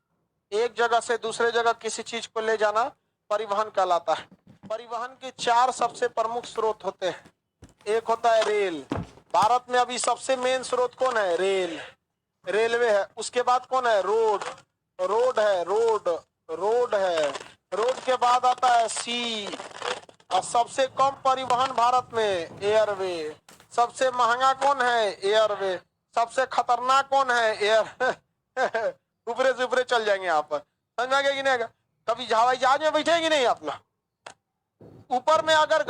एक जगह से दूसरे जगह किसी चीज को ले जाना परिवहन कहलाता है। परिवहन के 4 सबसे प्रमुख स्रोत होते हैं। एक होता है रेल। भारत में अभी सबसे मेन स्रोत कौन है? रेल, रेलवे है। उसके बाद कौन है? रोड, रोड है, रोड है। रोड के बाद आता है सी। और सबसे कम परिवहन भारत में एयरवे। सबसे महंगा कौन है? एयरवे। सबसे खतरनाक कौन है? एयर ऊपरे से ऊपरे चल जाएंगे यहाँ पर, समझ में आ गया कि नहीं? कभी हवाई जहाज में बैठेगी नहीं आप लोग? ऊपर में अगर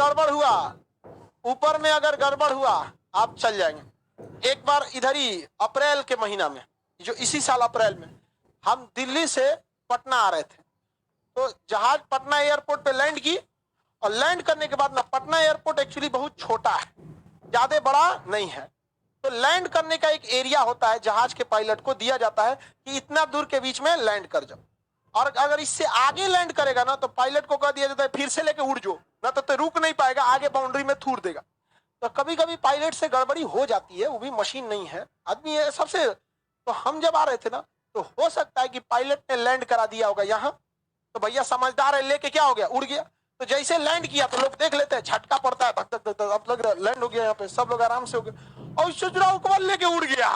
गड़बड़ हुआ आप चल जाएंगे। एक बार इधर ही अप्रैल के महीना में, जो इसी साल अप्रैल में, हम दिल्ली से पटना आ रहे थे, तो जहाज पटना एयरपोर्ट पे लैंड की। और लैंड करने के बाद ना, पटना एयरपोर्ट एक्चुअली बहुत छोटा है, ज्यादा बड़ा नहीं है। तो लैंड करने का एक एरिया होता है, जहाज के पायलट को दिया जाता है कि इतना दूर के बीच में लैंड कर जाओ। और अगर इससे आगे लैंड करेगा ना, तो पायलट को कह दिया जाता है फिर से लेके उड़ जाओ, ना तो रुक नहीं पाएगा, आगे बाउंड्री में थूर देगा। तो कभी कभी पायलट से गड़बड़ी हो जाती है, वो भी मशीन नहीं है, आदमी है सबसे। तो हम जब आ रहे थे ना, तो हो सकता है कि पायलट ने लैंड करा दिया होगा यहाँ, तो भैया समझदार है, लेके क्या हो गया? उड़ गया। तो जैसे लैंड किया तो लोग देख लेते हैं, झटका पड़ता है, धक धक धक, अब लग रहा है लैंड हो गया यहाँ पे, सब लोग आराम से हो गए। और सुजराव को लेके उड़ गया।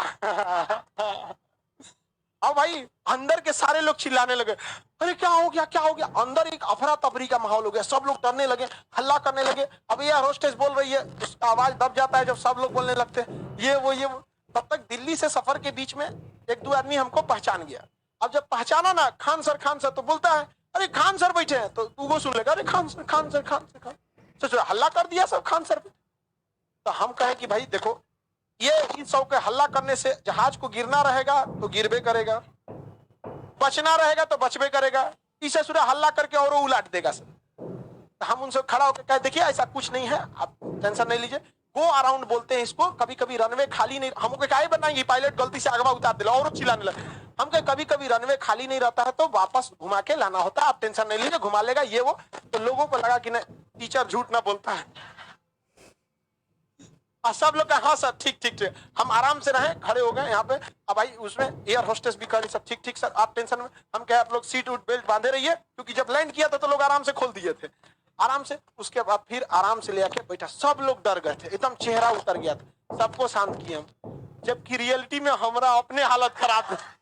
अब भाई अंदर के सारे लोग चिल्लाने लगे, अरे क्या हो गया, क्या हो गया? अंदर एक अफरा तफरी का माहौल हो गया, सब लोग डरने लगे, हल्ला करने लगे। अब ये होस्टेस बोल रही है, उसका आवाज दब जाता है जब सब लोग बोलने लगते हैं ये वो। तब तक दिल्ली से सफर के बीच में 1-2 आदमी हमको पहचान गया। अब जब पहचाना ना, खान सर तो बोलता है, अरे खान सर बैठे हैं। तो तू वो सुन लेगा, अरे खान सर सोच हल्ला कर दिया सब खान सर पे। तो हम कहे कि भाई देखो, ये इन सब के हल्ला करने से जहाज को गिरना रहेगा तो गिरबे करेगा, बचना रहेगा तो बचबे करेगा, इसे सुरा हल्ला करके और उलाट देगा सर। तो हम उनसे खड़ा होकर कहे देखिए ऐसा कुछ नहीं है, आप टेंशन नहीं लीजिए, गो अराउंड बोलते हैं इसको। कभी कभी रनवे खाली नहीं, हमको क्या बनाएंगे, पायलट गलती से अगवा उतार दिला और चिल्लाने लगे। हम कहे कभी कभी रनवे खाली नहीं रहता है तो वापस घुमा के लाना होता है, आप टेंशन नहीं लीजिए, घुमा लेगा ये वो। तो लोगों को लगा कि नहीं, टीचर झूठ ना बोलता है। सब लोग हाँ सर ठीक। हम आराम से रहे, खड़े हो गए यहाँ पे। अब भाई उसमें एयर होस्टेस भी कह सब ठीक सर, आप टेंशन में। हम कहे आप लोग सीट उट बेल्ट बांधे रहिए, क्योंकि जब लैंड किया था तो लोग आराम से खोल दिए थे, आराम से। उसके बाद फिर आराम से ले आके बैठा, सब लोग डर गए थे, एकदम चेहरा उतर गया था, सबको शांत किए हम। जबकि रियलिटी में हमारा अपने हालत खराब है।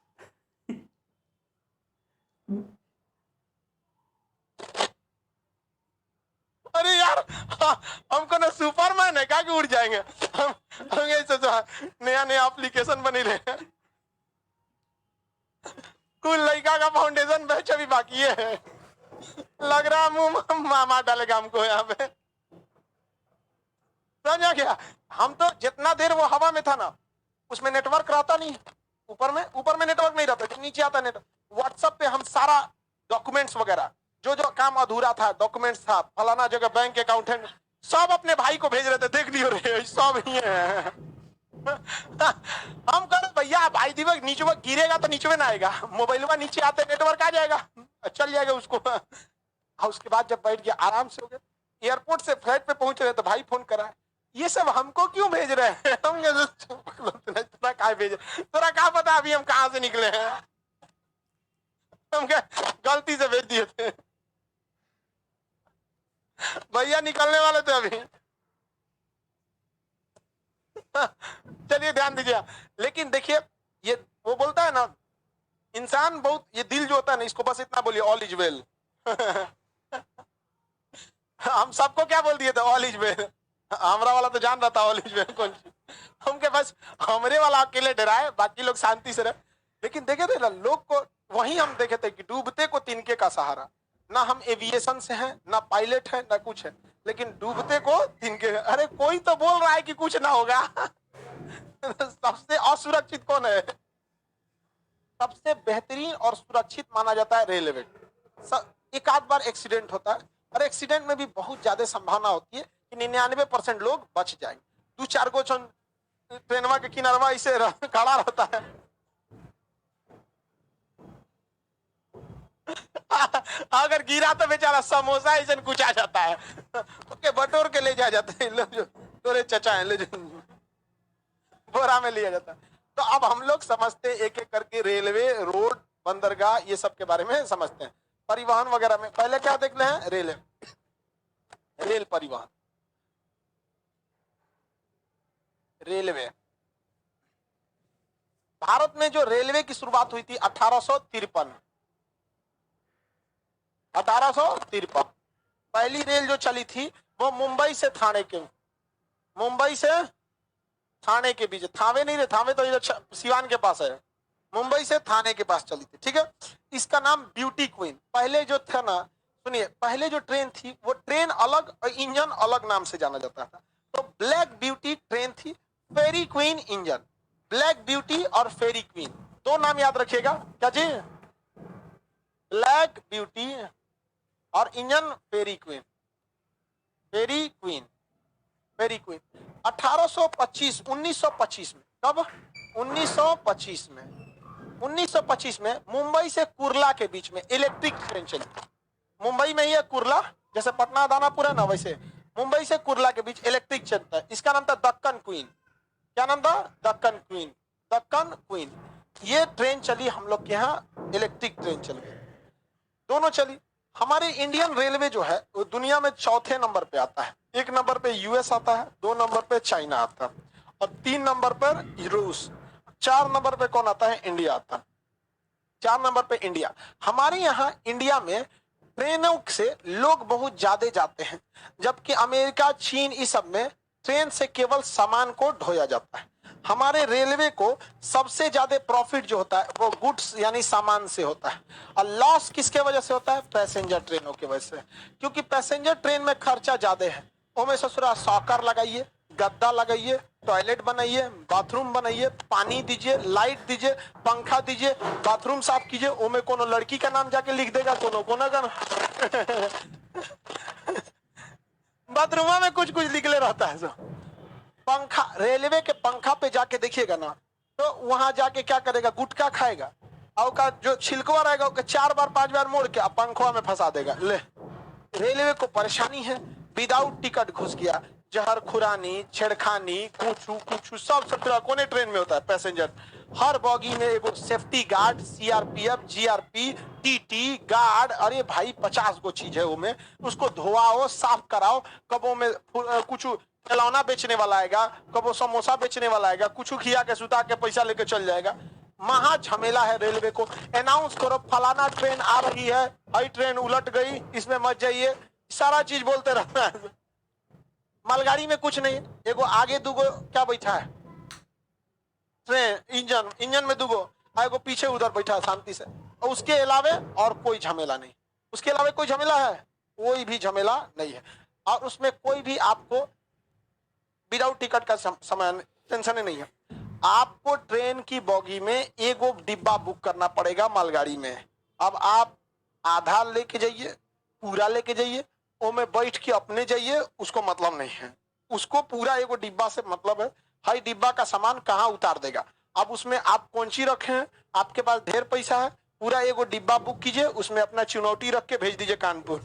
अरे यार हमको ना सुपरमैन है क्या कि उड़ जाएंगे हम यही सोचा, नया एप्लीकेशन बनी रहे, कुल लड़का का फाउंडेशन बैच अभी बाकी है, लग रहा मुंह मामा डालेगा हमको यहाँ पे। समझा क्या? हम तो जितना देर वो हवा में था ना, उसमें नेटवर्क रहता नहीं, ऊपर में नेटवर्क नहीं रहता, नीचे आता नेटवर्क। व्हाट्सएप पे हम सारा डॉक्यूमेंट्स वगैरह, जो काम अधूरा था, डॉक्यूमेंट्स था, फलाना जगह बैंक अकाउंट है, सब अपने भाई को भेज रहे थे, देख लियो रे सब ही है। हम कह रहे भैया भाई दिवस नीचे में गिरेगा तो नीचे में ना आएगा, मोबाइल में नीचे आते नेटवर्क आ जाएगा, चल जाएगा उसको। उसके बाद जब बैठ गया आराम से हो गया, एयरपोर्ट से फ्लाइट पे पहुंच रहे तो भाई फोन करा, ये सब हमको क्यों भेज रहे हैं? हम क्या भेज, तोरा क्या पता अभी हम कहाँ से निकले हैं। हम क्या गलती से भेज दिए थे, भैया निकलने वाले थे अभी। चलिए ध्यान दीजिए। लेकिन देखिए, ये वो बोलता है ना, इंसान बहुत, ये दिल जो होता है ना, इसको बस इतना बोलिए ऑल इज वेल। हम सबको क्या बोल दिए थे, ऑल इज वेल। हमारा वाला तो जान रहा था ऑल इज वेल कौन सी। हमके बस हमरे वाला अकेले डराए, बाकी लोग शांति से रहे। लेकिन देखे थे ना लोग को, वही हम देखे थे कि डूबते को तिनके का सहारा। ना हम एविएशन से हैं, ना पायलट है, ना कुछ है, लेकिन डूबते को तिनके। अरे कोई तो बोल रहा है कि कुछ ना होगा। सबसे असुरक्षित कौन है? सबसे बेहतरीन और सुरक्षित माना जाता है रेलवे। एक आध बार एक्सीडेंट होता है, और एक्सीडेंट में भी बहुत ज्यादा संभावना होती है कि 99% लोग बच जाएंगे। 2-4 गो ट्रेनवा के किनारवा ऐसे खड़ा रहता है। अगर गिरा तो बेचारा समोसा ऐसे कुछ आ जाता है, ओके बटोर के ले जाया जाता है। जो तोरे चचा है, ले बोरा में लिया जाता है। तो अब हम लोग समझते एक एक करके, रेलवे, रोड, बंदरगाह, ये सब के बारे में समझते हैं। परिवहन वगैरह में पहले क्या देख ले हैं, रेल परिवहन। रेलवे, भारत में जो रेलवे की शुरुआत हुई थी 1853। 1853 पहली रेल जो चली थी वो मुंबई से थाने के बीच, थावे नहीं रहे, थावे तो इधर सिवान के पास है, मुंबई से थाने के पास चली थी, ठीक है। इसका नाम ब्यूटी क्वीन। पहले जो था ना, सुनिए, पहले जो ट्रेन थी वो ट्रेन अलग और इंजन अलग नाम से जाना जाता था। तो ब्लैक ब्यूटी ट्रेन थी, फेरी क्वीन इंजन। ब्लैक ब्यूटी और फेरी क्वीन दो नाम याद रखिएगा। क्या जी? ब्लैक ब्यूटी और इंजन फेरी क्वीन। फेरी क्वीन 1825 1925 में, कब? 1925 में मुंबई से कुर्ला के बीच में इलेक्ट्रिक ट्रेन चली। मुंबई में ही है कुर्ला, जैसे पटना दानापुर है ना, वैसे मुंबई से कुर्ला के बीच इलेक्ट्रिक चलता है। इसका नाम था दक्कन क्वीन। क्या नाम था? दक्कन क्वीन। ये ट्रेन चली हम लोग के यहाँ, इलेक्ट्रिक ट्रेन चल गई, दोनों चली। हमारे इंडियन रेलवे जो है वो दुनिया में चौथे नंबर पे आता है। 1 नंबर पे यूएस आता है, 2 नंबर पे चाइना आता है, और 3 नंबर पर रूस, 4 नंबर पे कौन आता है? इंडिया आता है। 4 नंबर पे इंडिया। हमारे यहाँ इंडिया में ट्रेनों से लोग बहुत ज्यादा जाते हैं, जबकि अमेरिका, चीन, इस सब में ट्रेन से केवल सामान को ढोया जाता है। हमारे रेलवे को सबसे ज्यादा प्रॉफिट जो होता है वो गुड्स यानी सामान से होता है, और लॉस किसके वजह से होता है? पैसेंजर ट्रेनों की वजह से। क्योंकि पैसेंजर ट्रेन में खर्चा ज्यादा है। ओमे ससुरा सॉकर लगाइए, गद्दा लगाइए, टॉयलेट बनाइए, बाथरूम बनाइए, पानी दीजिए, लाइट दीजिए, पंखा दीजिए, बाथरूम साफ कीजिए। ओमे कोनो लड़की का नाम जाके लिख देगा, कोनो का बाथरूम में कुछ लिखले रहता है। पंखा, रेलवे के पंखा पे जाके देखिएगा ना, तो वहां जाके क्या करेगा? गुटखा खाएगा, और का जो छिलकवा रहेगा उसके 4 बार 5 बार मोड़ के पंखवा में फंसा देगा। ले, रेलवे को परेशानी है। विदाउट टिकट घुस गया, जहर खुरानी, छेड़खानी, कुछ सब कोने ट्रेन में होता है। पैसेंजर हर बॉगी में एगो safety guard, CRPF, GRP, TT guard, अरे भाई 50 गो चीज है वो में। उसको धोआओ, साफ कराओ। कबो में कुछ खिलौना बेचने वाला आएगा, कबो समोसा बेचने वाला आएगा, कुछ खिया के सुता के पैसा लेके चल जाएगा। महा झमेला है। रेलवे को अनाउंस करो फलाना ट्रेन आ रही है, हई ट्रेन उलट गई, इसमें मत जाइए, सारा चीज बोलते रहता है। मालगाड़ी में कुछ नहीं, एगो आगे दूगो क्या बैठा है ट्रेन इंजन में दूगो, एगो पीछे उधर बैठा है शांति से, और उसके अलावे और कोई झमेला नहीं। उसके अलावा कोई झमेला है? कोई भी झमेला नहीं है। और उसमें कोई भी आपको विदाउट टिकट का समय टेंशन नहीं है। आपको ट्रेन की बॉगी में एगो डिब्बा बुक करना पड़ेगा मालगाड़ी में। अब आप आधा लेके जाइए, पूरा लेके जाइए, वो में बैठ के अपने जाइए, उसको मतलब नहीं है। उसको पूरा एगो डिब्बा से मतलब है, हाई डिब्बा का सामान कहाँ उतार देगा। अब उसमें आप कौन सी रखे हैं, आपके पास ढेर पैसा है, पूरा एगो डिब्बा बुक कीजिए, उसमें अपना चुनौती रख के भेज दीजिए कानपुर।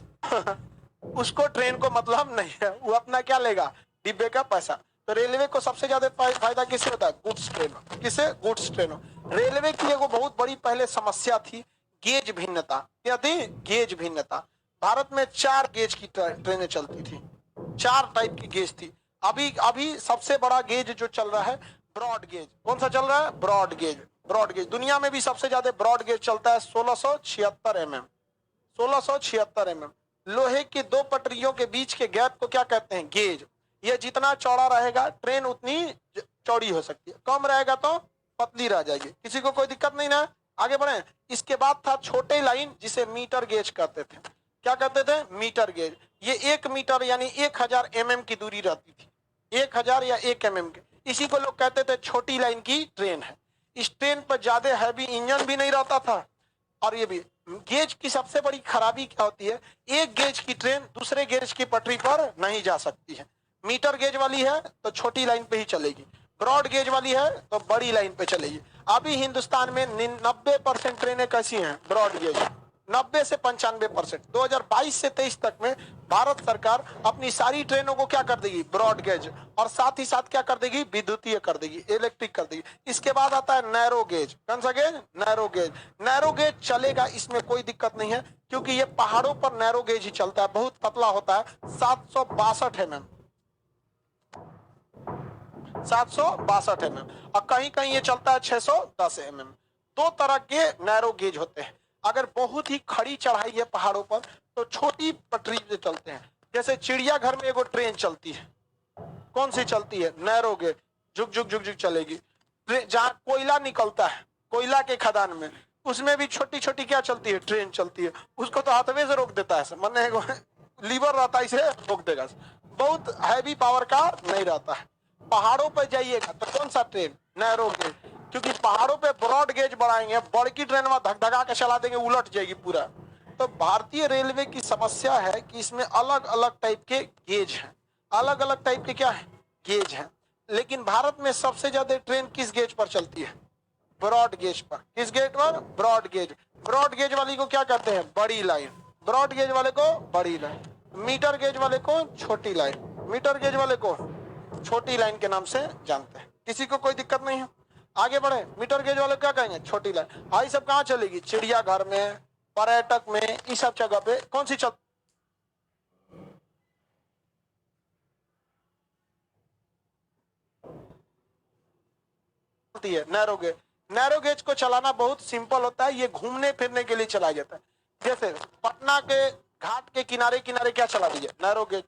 उसको ट्रेन को मतलब नहीं है, वो अपना क्या लेगा? डिब्बे का पैसा। तो रेलवे को सबसे ज्यादा फायदा किससे होता है? Goods train. किसे? Goods train. रेलवे की एगो बहुत बड़ी पहले समस्या थी, गेज भिन्नता क्या थी? गेज भिन्नता। भारत में 4 गेज की ट्रेनें चलती थी, 4 टाइप की गेज थी। अभी अभी सबसे बड़ा गेज जो चल रहा है ब्रॉड गेज। कौन सा चल रहा है? Broad gauge. ब्रॉड गेज दुनिया में भी सबसे ज्यादा ब्रॉड गेज चलता है 1676 mm। 1676 mm। लोहे की 2 पटरियों के बीच के गैप को क्या कहते हैं? गेज। ये जितना चौड़ा रहेगा ट्रेन उतनी चौड़ी हो सकती है, कम रहेगा तो पतली रह जाएगी। किसी को कोई दिक्कत नहीं ना? आगे बढ़े। इसके बाद था छोटे लाइन जिसे मीटर गेज कहते थे। क्या कहते थे? Meter gauge. ये 1 मीटर यानी 1000 mm की दूरी रहती थी, 1000 या 1 mm की। इसी को लोग कहते थे छोटी लाइन की ट्रेन है। इस ट्रेन पर ज्यादा हैवी इंजन भी नहीं रहता था। और ये भी गेज की सबसे बड़ी खराबी क्या होती है? एक गेज की ट्रेन दूसरे गेज की पटरी पर नहीं जा सकती है। मीटर गेज वाली है तो छोटी लाइन पे ही चलेगी, ब्रॉड गेज वाली है तो बड़ी लाइन पे चलेगी। अभी हिंदुस्तान में 90% ट्रेनें कैसी हैं? Broad gauge. 90 से 95%। 2022 से 23 तक में भारत सरकार अपनी सारी ट्रेनों को क्या कर देगी? Broad gauge. और साथ ही साथ क्या कर देगी? विद्युतीय कर देगी, इलेक्ट्रिक कर देगी। इसके बाद आता है नैरो गेज। कौन सा gauge? Narrow gauge. Narrow gauge चलेगा, इसमें कोई दिक्कत नहीं है, क्योंकि ये पहाड़ों पर नैरो गेज ही चलता है, बहुत पतला होता है। 762 mm, 762 mm। और कहीं कहीं ये चलता है 610 mm। 2 तरह के नैरो गेज होते हैं। अगर बहुत ही खड़ी चढ़ाई है पहाड़ों पर तो छोटी पटरी से चलते हैं। जैसे चिड़ियाघर में एगो ट्रेन चलती है, कौन सी चलती है? Narrow gauge. झुक झुक झुक झुक चलेगी। जहां कोयला निकलता है, कोयला के खदान में, उसमें भी छोटी छोटी क्या चलती है? ट्रेन चलती है। उसको तो हाथवे से रोक देता है, मन लीवर रहता है, इसे रोक देगा। बहुत हैवी पावर का नहीं रहता है। पहाड़ों पर जाइएगा तो कौन सा ट्रेन? Narrow gauge. क्योंकि पहाड़ों पे ब्रॉड गेज बढ़ाएंगे, बड़की ट्रेन में धक धका के चला देंगे, उलट जाएगी पूरा। तो भारतीय रेलवे की समस्या है कि इसमें अलग अलग टाइप के गेज हैं, अलग अलग टाइप के क्या है? गेज हैं। लेकिन भारत में सबसे ज्यादा ट्रेन किस गेज पर चलती है? ब्रॉड गेज पर। किस गेज पर? Broad gauge. ब्रॉड गेज वाली को क्या कहते हैं? बड़ी लाइन। ब्रॉड गेज वाले को बड़ी लाइन, मीटर गेज वाले को छोटी लाइन, मीटर गेज वाले को छोटी लाइन के नाम से जानते हैं। किसी को कोई दिक्कत नहीं है? आगे बढ़े। मीटर गेज वाले क्या कहेंगे? छोटी लाइन। आई सब कहाँ चलेगी? चिड़ियाघर में, पर्यटक में, इस सब जगह पे कौन सी चलती है? Narrow gauge. नैरो गेज को चलाना बहुत सिंपल होता है, ये घूमने फिरने के लिए चलाया जाता है। जैसे पटना के घाट के किनारे किनारे क्या चला दीजिए? Narrow gauge.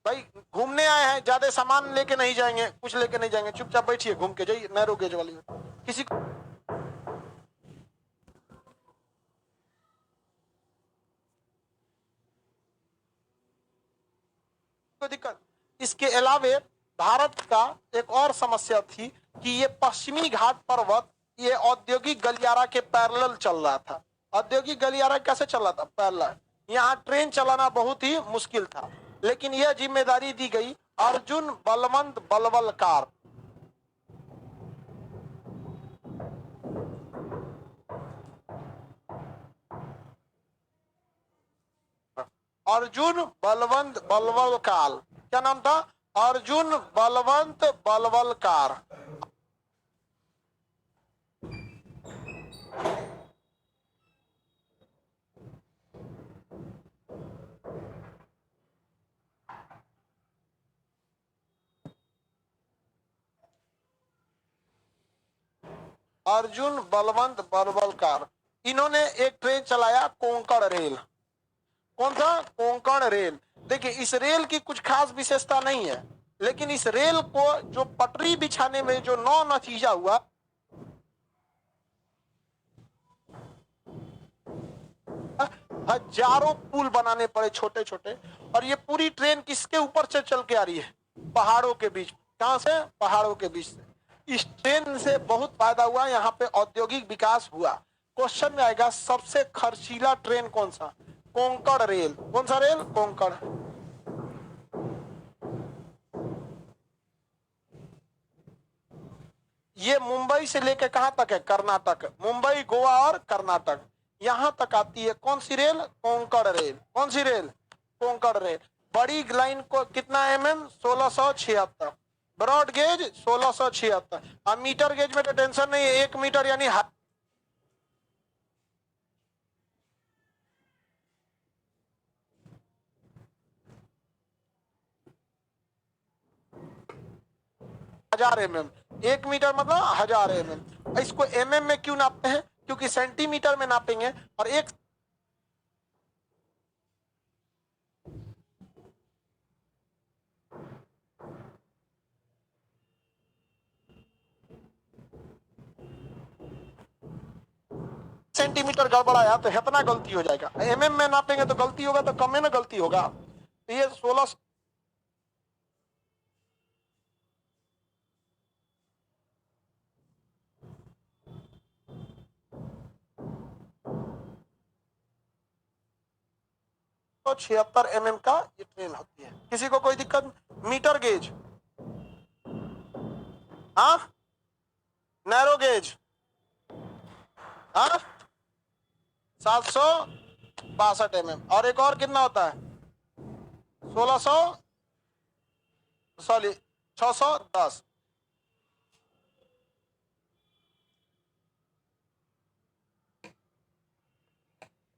भाई घूमने आए हैं, ज्यादा सामान लेके नहीं जाएंगे, कुछ लेके नहीं जाएंगे, चुपचाप बैठिए, घूम के जाइए, नैरो गेज वाली। किसी को दिक्कत? इसके अलावे भारत का एक और समस्या थी कि ये पश्चिमी घाट पर्वत ये औद्योगिक गलियारा के पैरेलल चल रहा था। औद्योगिक गलियारा कैसे चल रहा था? पैरेलल। यहाँ ट्रेन चलाना बहुत ही मुश्किल था, लेकिन यह जिम्मेदारी दी गई अर्जुन बलवंत बलवलकार। अर्जुन बलवंत बलवलकार। क्या नाम था? अर्जुन बलवंत बलवलकार। अर्जुन बलवंत बलवलकार। इन्होंने एक ट्रेन चलाया, कोंकण रेल। कौन सा? कोंकण रेल। देखिए इस रेल की कुछ खास विशेषता नहीं है, लेकिन इस रेल को जो पटरी बिछाने में जो नौ नतीजा हुआ, हजारों पुल बनाने पड़े छोटे छोटे। और ये पूरी ट्रेन किसके ऊपर से चल के आ रही है? पहाड़ों के बीच। कहां से? पहाड़ों के बीच से। इस ट्रेन से बहुत फायदा हुआ, यहाँ पे औद्योगिक विकास हुआ। क्वेश्चन में आएगा सबसे खर्चीला ट्रेन कौन सा? कोंकण रेल। कौन सा रेल? कोंकण। ये मुंबई से लेके कहां तक है? कर्नाटक। मुंबई, गोवा और कर्नाटक, यहां तक आती है। कौन सी रेल? कोंकण रेल। कौन सी रेल? कोंकण रेल। बड़ी लाइन को कितना mm? 1676। Broad gauge 1676। अब मीटर गेज में तो टेंशन नहीं है, 1 मीटर यानी 1000 mm। 1 मीटर मतलब 1000 mm। इसको में क्यों नापते हैं? क्योंकि सेंटीमीटर में नापेंगे और 1 सेंटीमीटर गड़बड़ाया तो इतना गलती हो जाएगा। में नापेंगे तो गलती होगा, तो कम में ना गलती होगा। तो ये 16 76 का ये ट्रेन होती है। किसी को कोई दिक्कत? मीटर गेज, हाँ, नैरो गेज, हाँ, 762 mm। और एक और कितना होता है? 1600, सॉरी 610।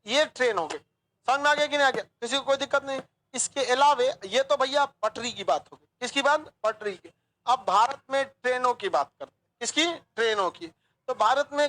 ये ट्रेन हो गई। समझ में आ गया कि नहीं आ गया? किसी को कोई दिक्कत नहीं? इसके अलावे ये तो भैया पटरी की बात होगी। किसकी बात? पटरी की। अब भारत में ट्रेनों की बात करते हैं। किसकी? ट्रेनों की। तो भारत में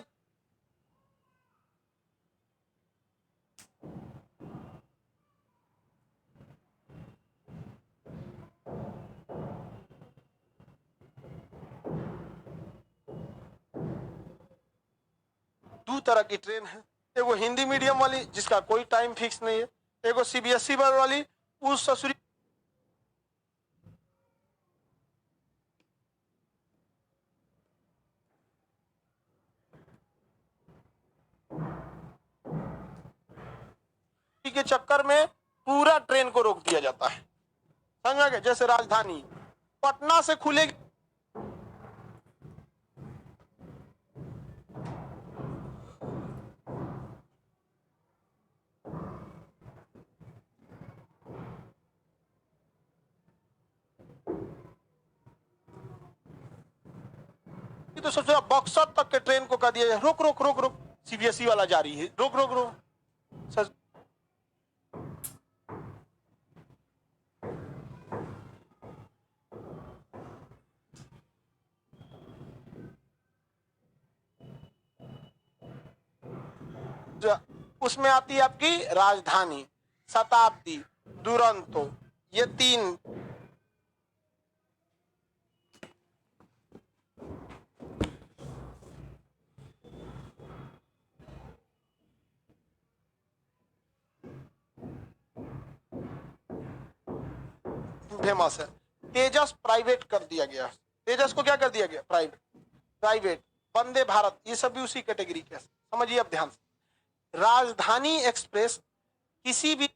दो तरह की ट्रेन है। एगो हिंदी मीडियम वाली जिसका कोई टाइम फिक्स नहीं है, एगो सीबीएसई वाली उस ससुरी के चक्कर में पूरा ट्रेन को रोक दिया जाता है। समझ गए? जैसे राजधानी पटना से खुलेगी, तो सोचो बक्सर तक के ट्रेन को कह दिया जाए रुक रुक रुक रुक, सीबीएसई वाला जारी है, रुक रुक रुक। सर उसमें आती है आपकी राजधानी, शताब्दी, दुरंतो, ये तीन फेमस है। तेजस प्राइवेट कर दिया गया। तेजस को क्या कर दिया गया? प्राइवेट। प्राइवेट, वंदे भारत, ये सब भी उसी कैटेगरी के। समझिए अब ध्यान से, राजधानी एक्सप्रेस किसी भी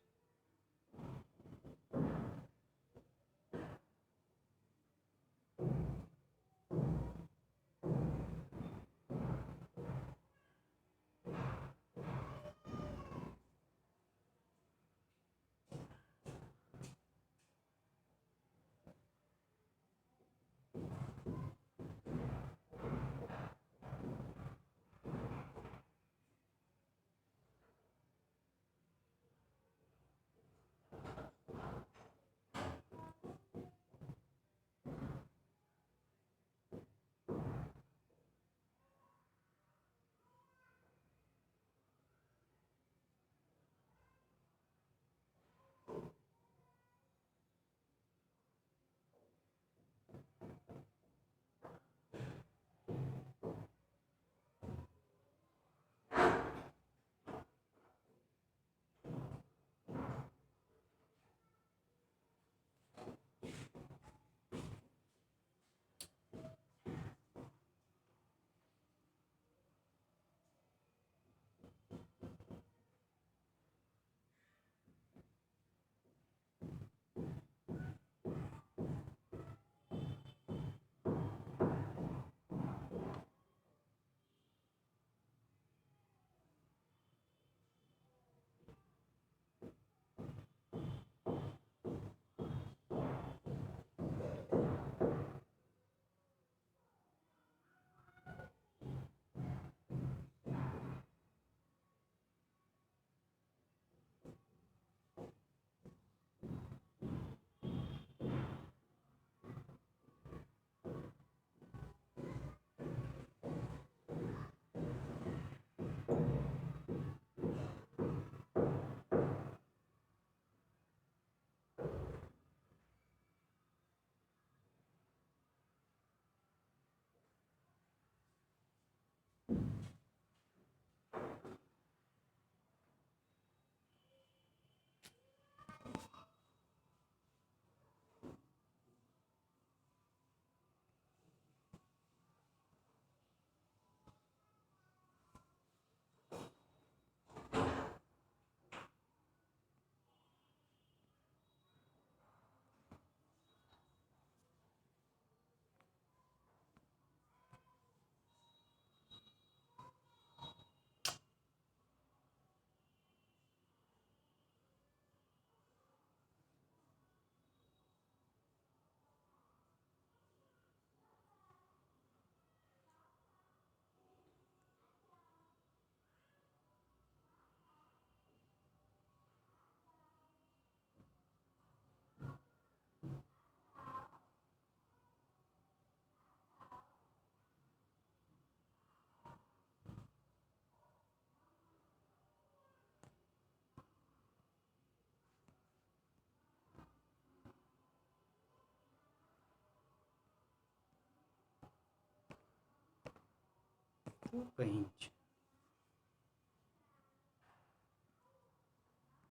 रेंज।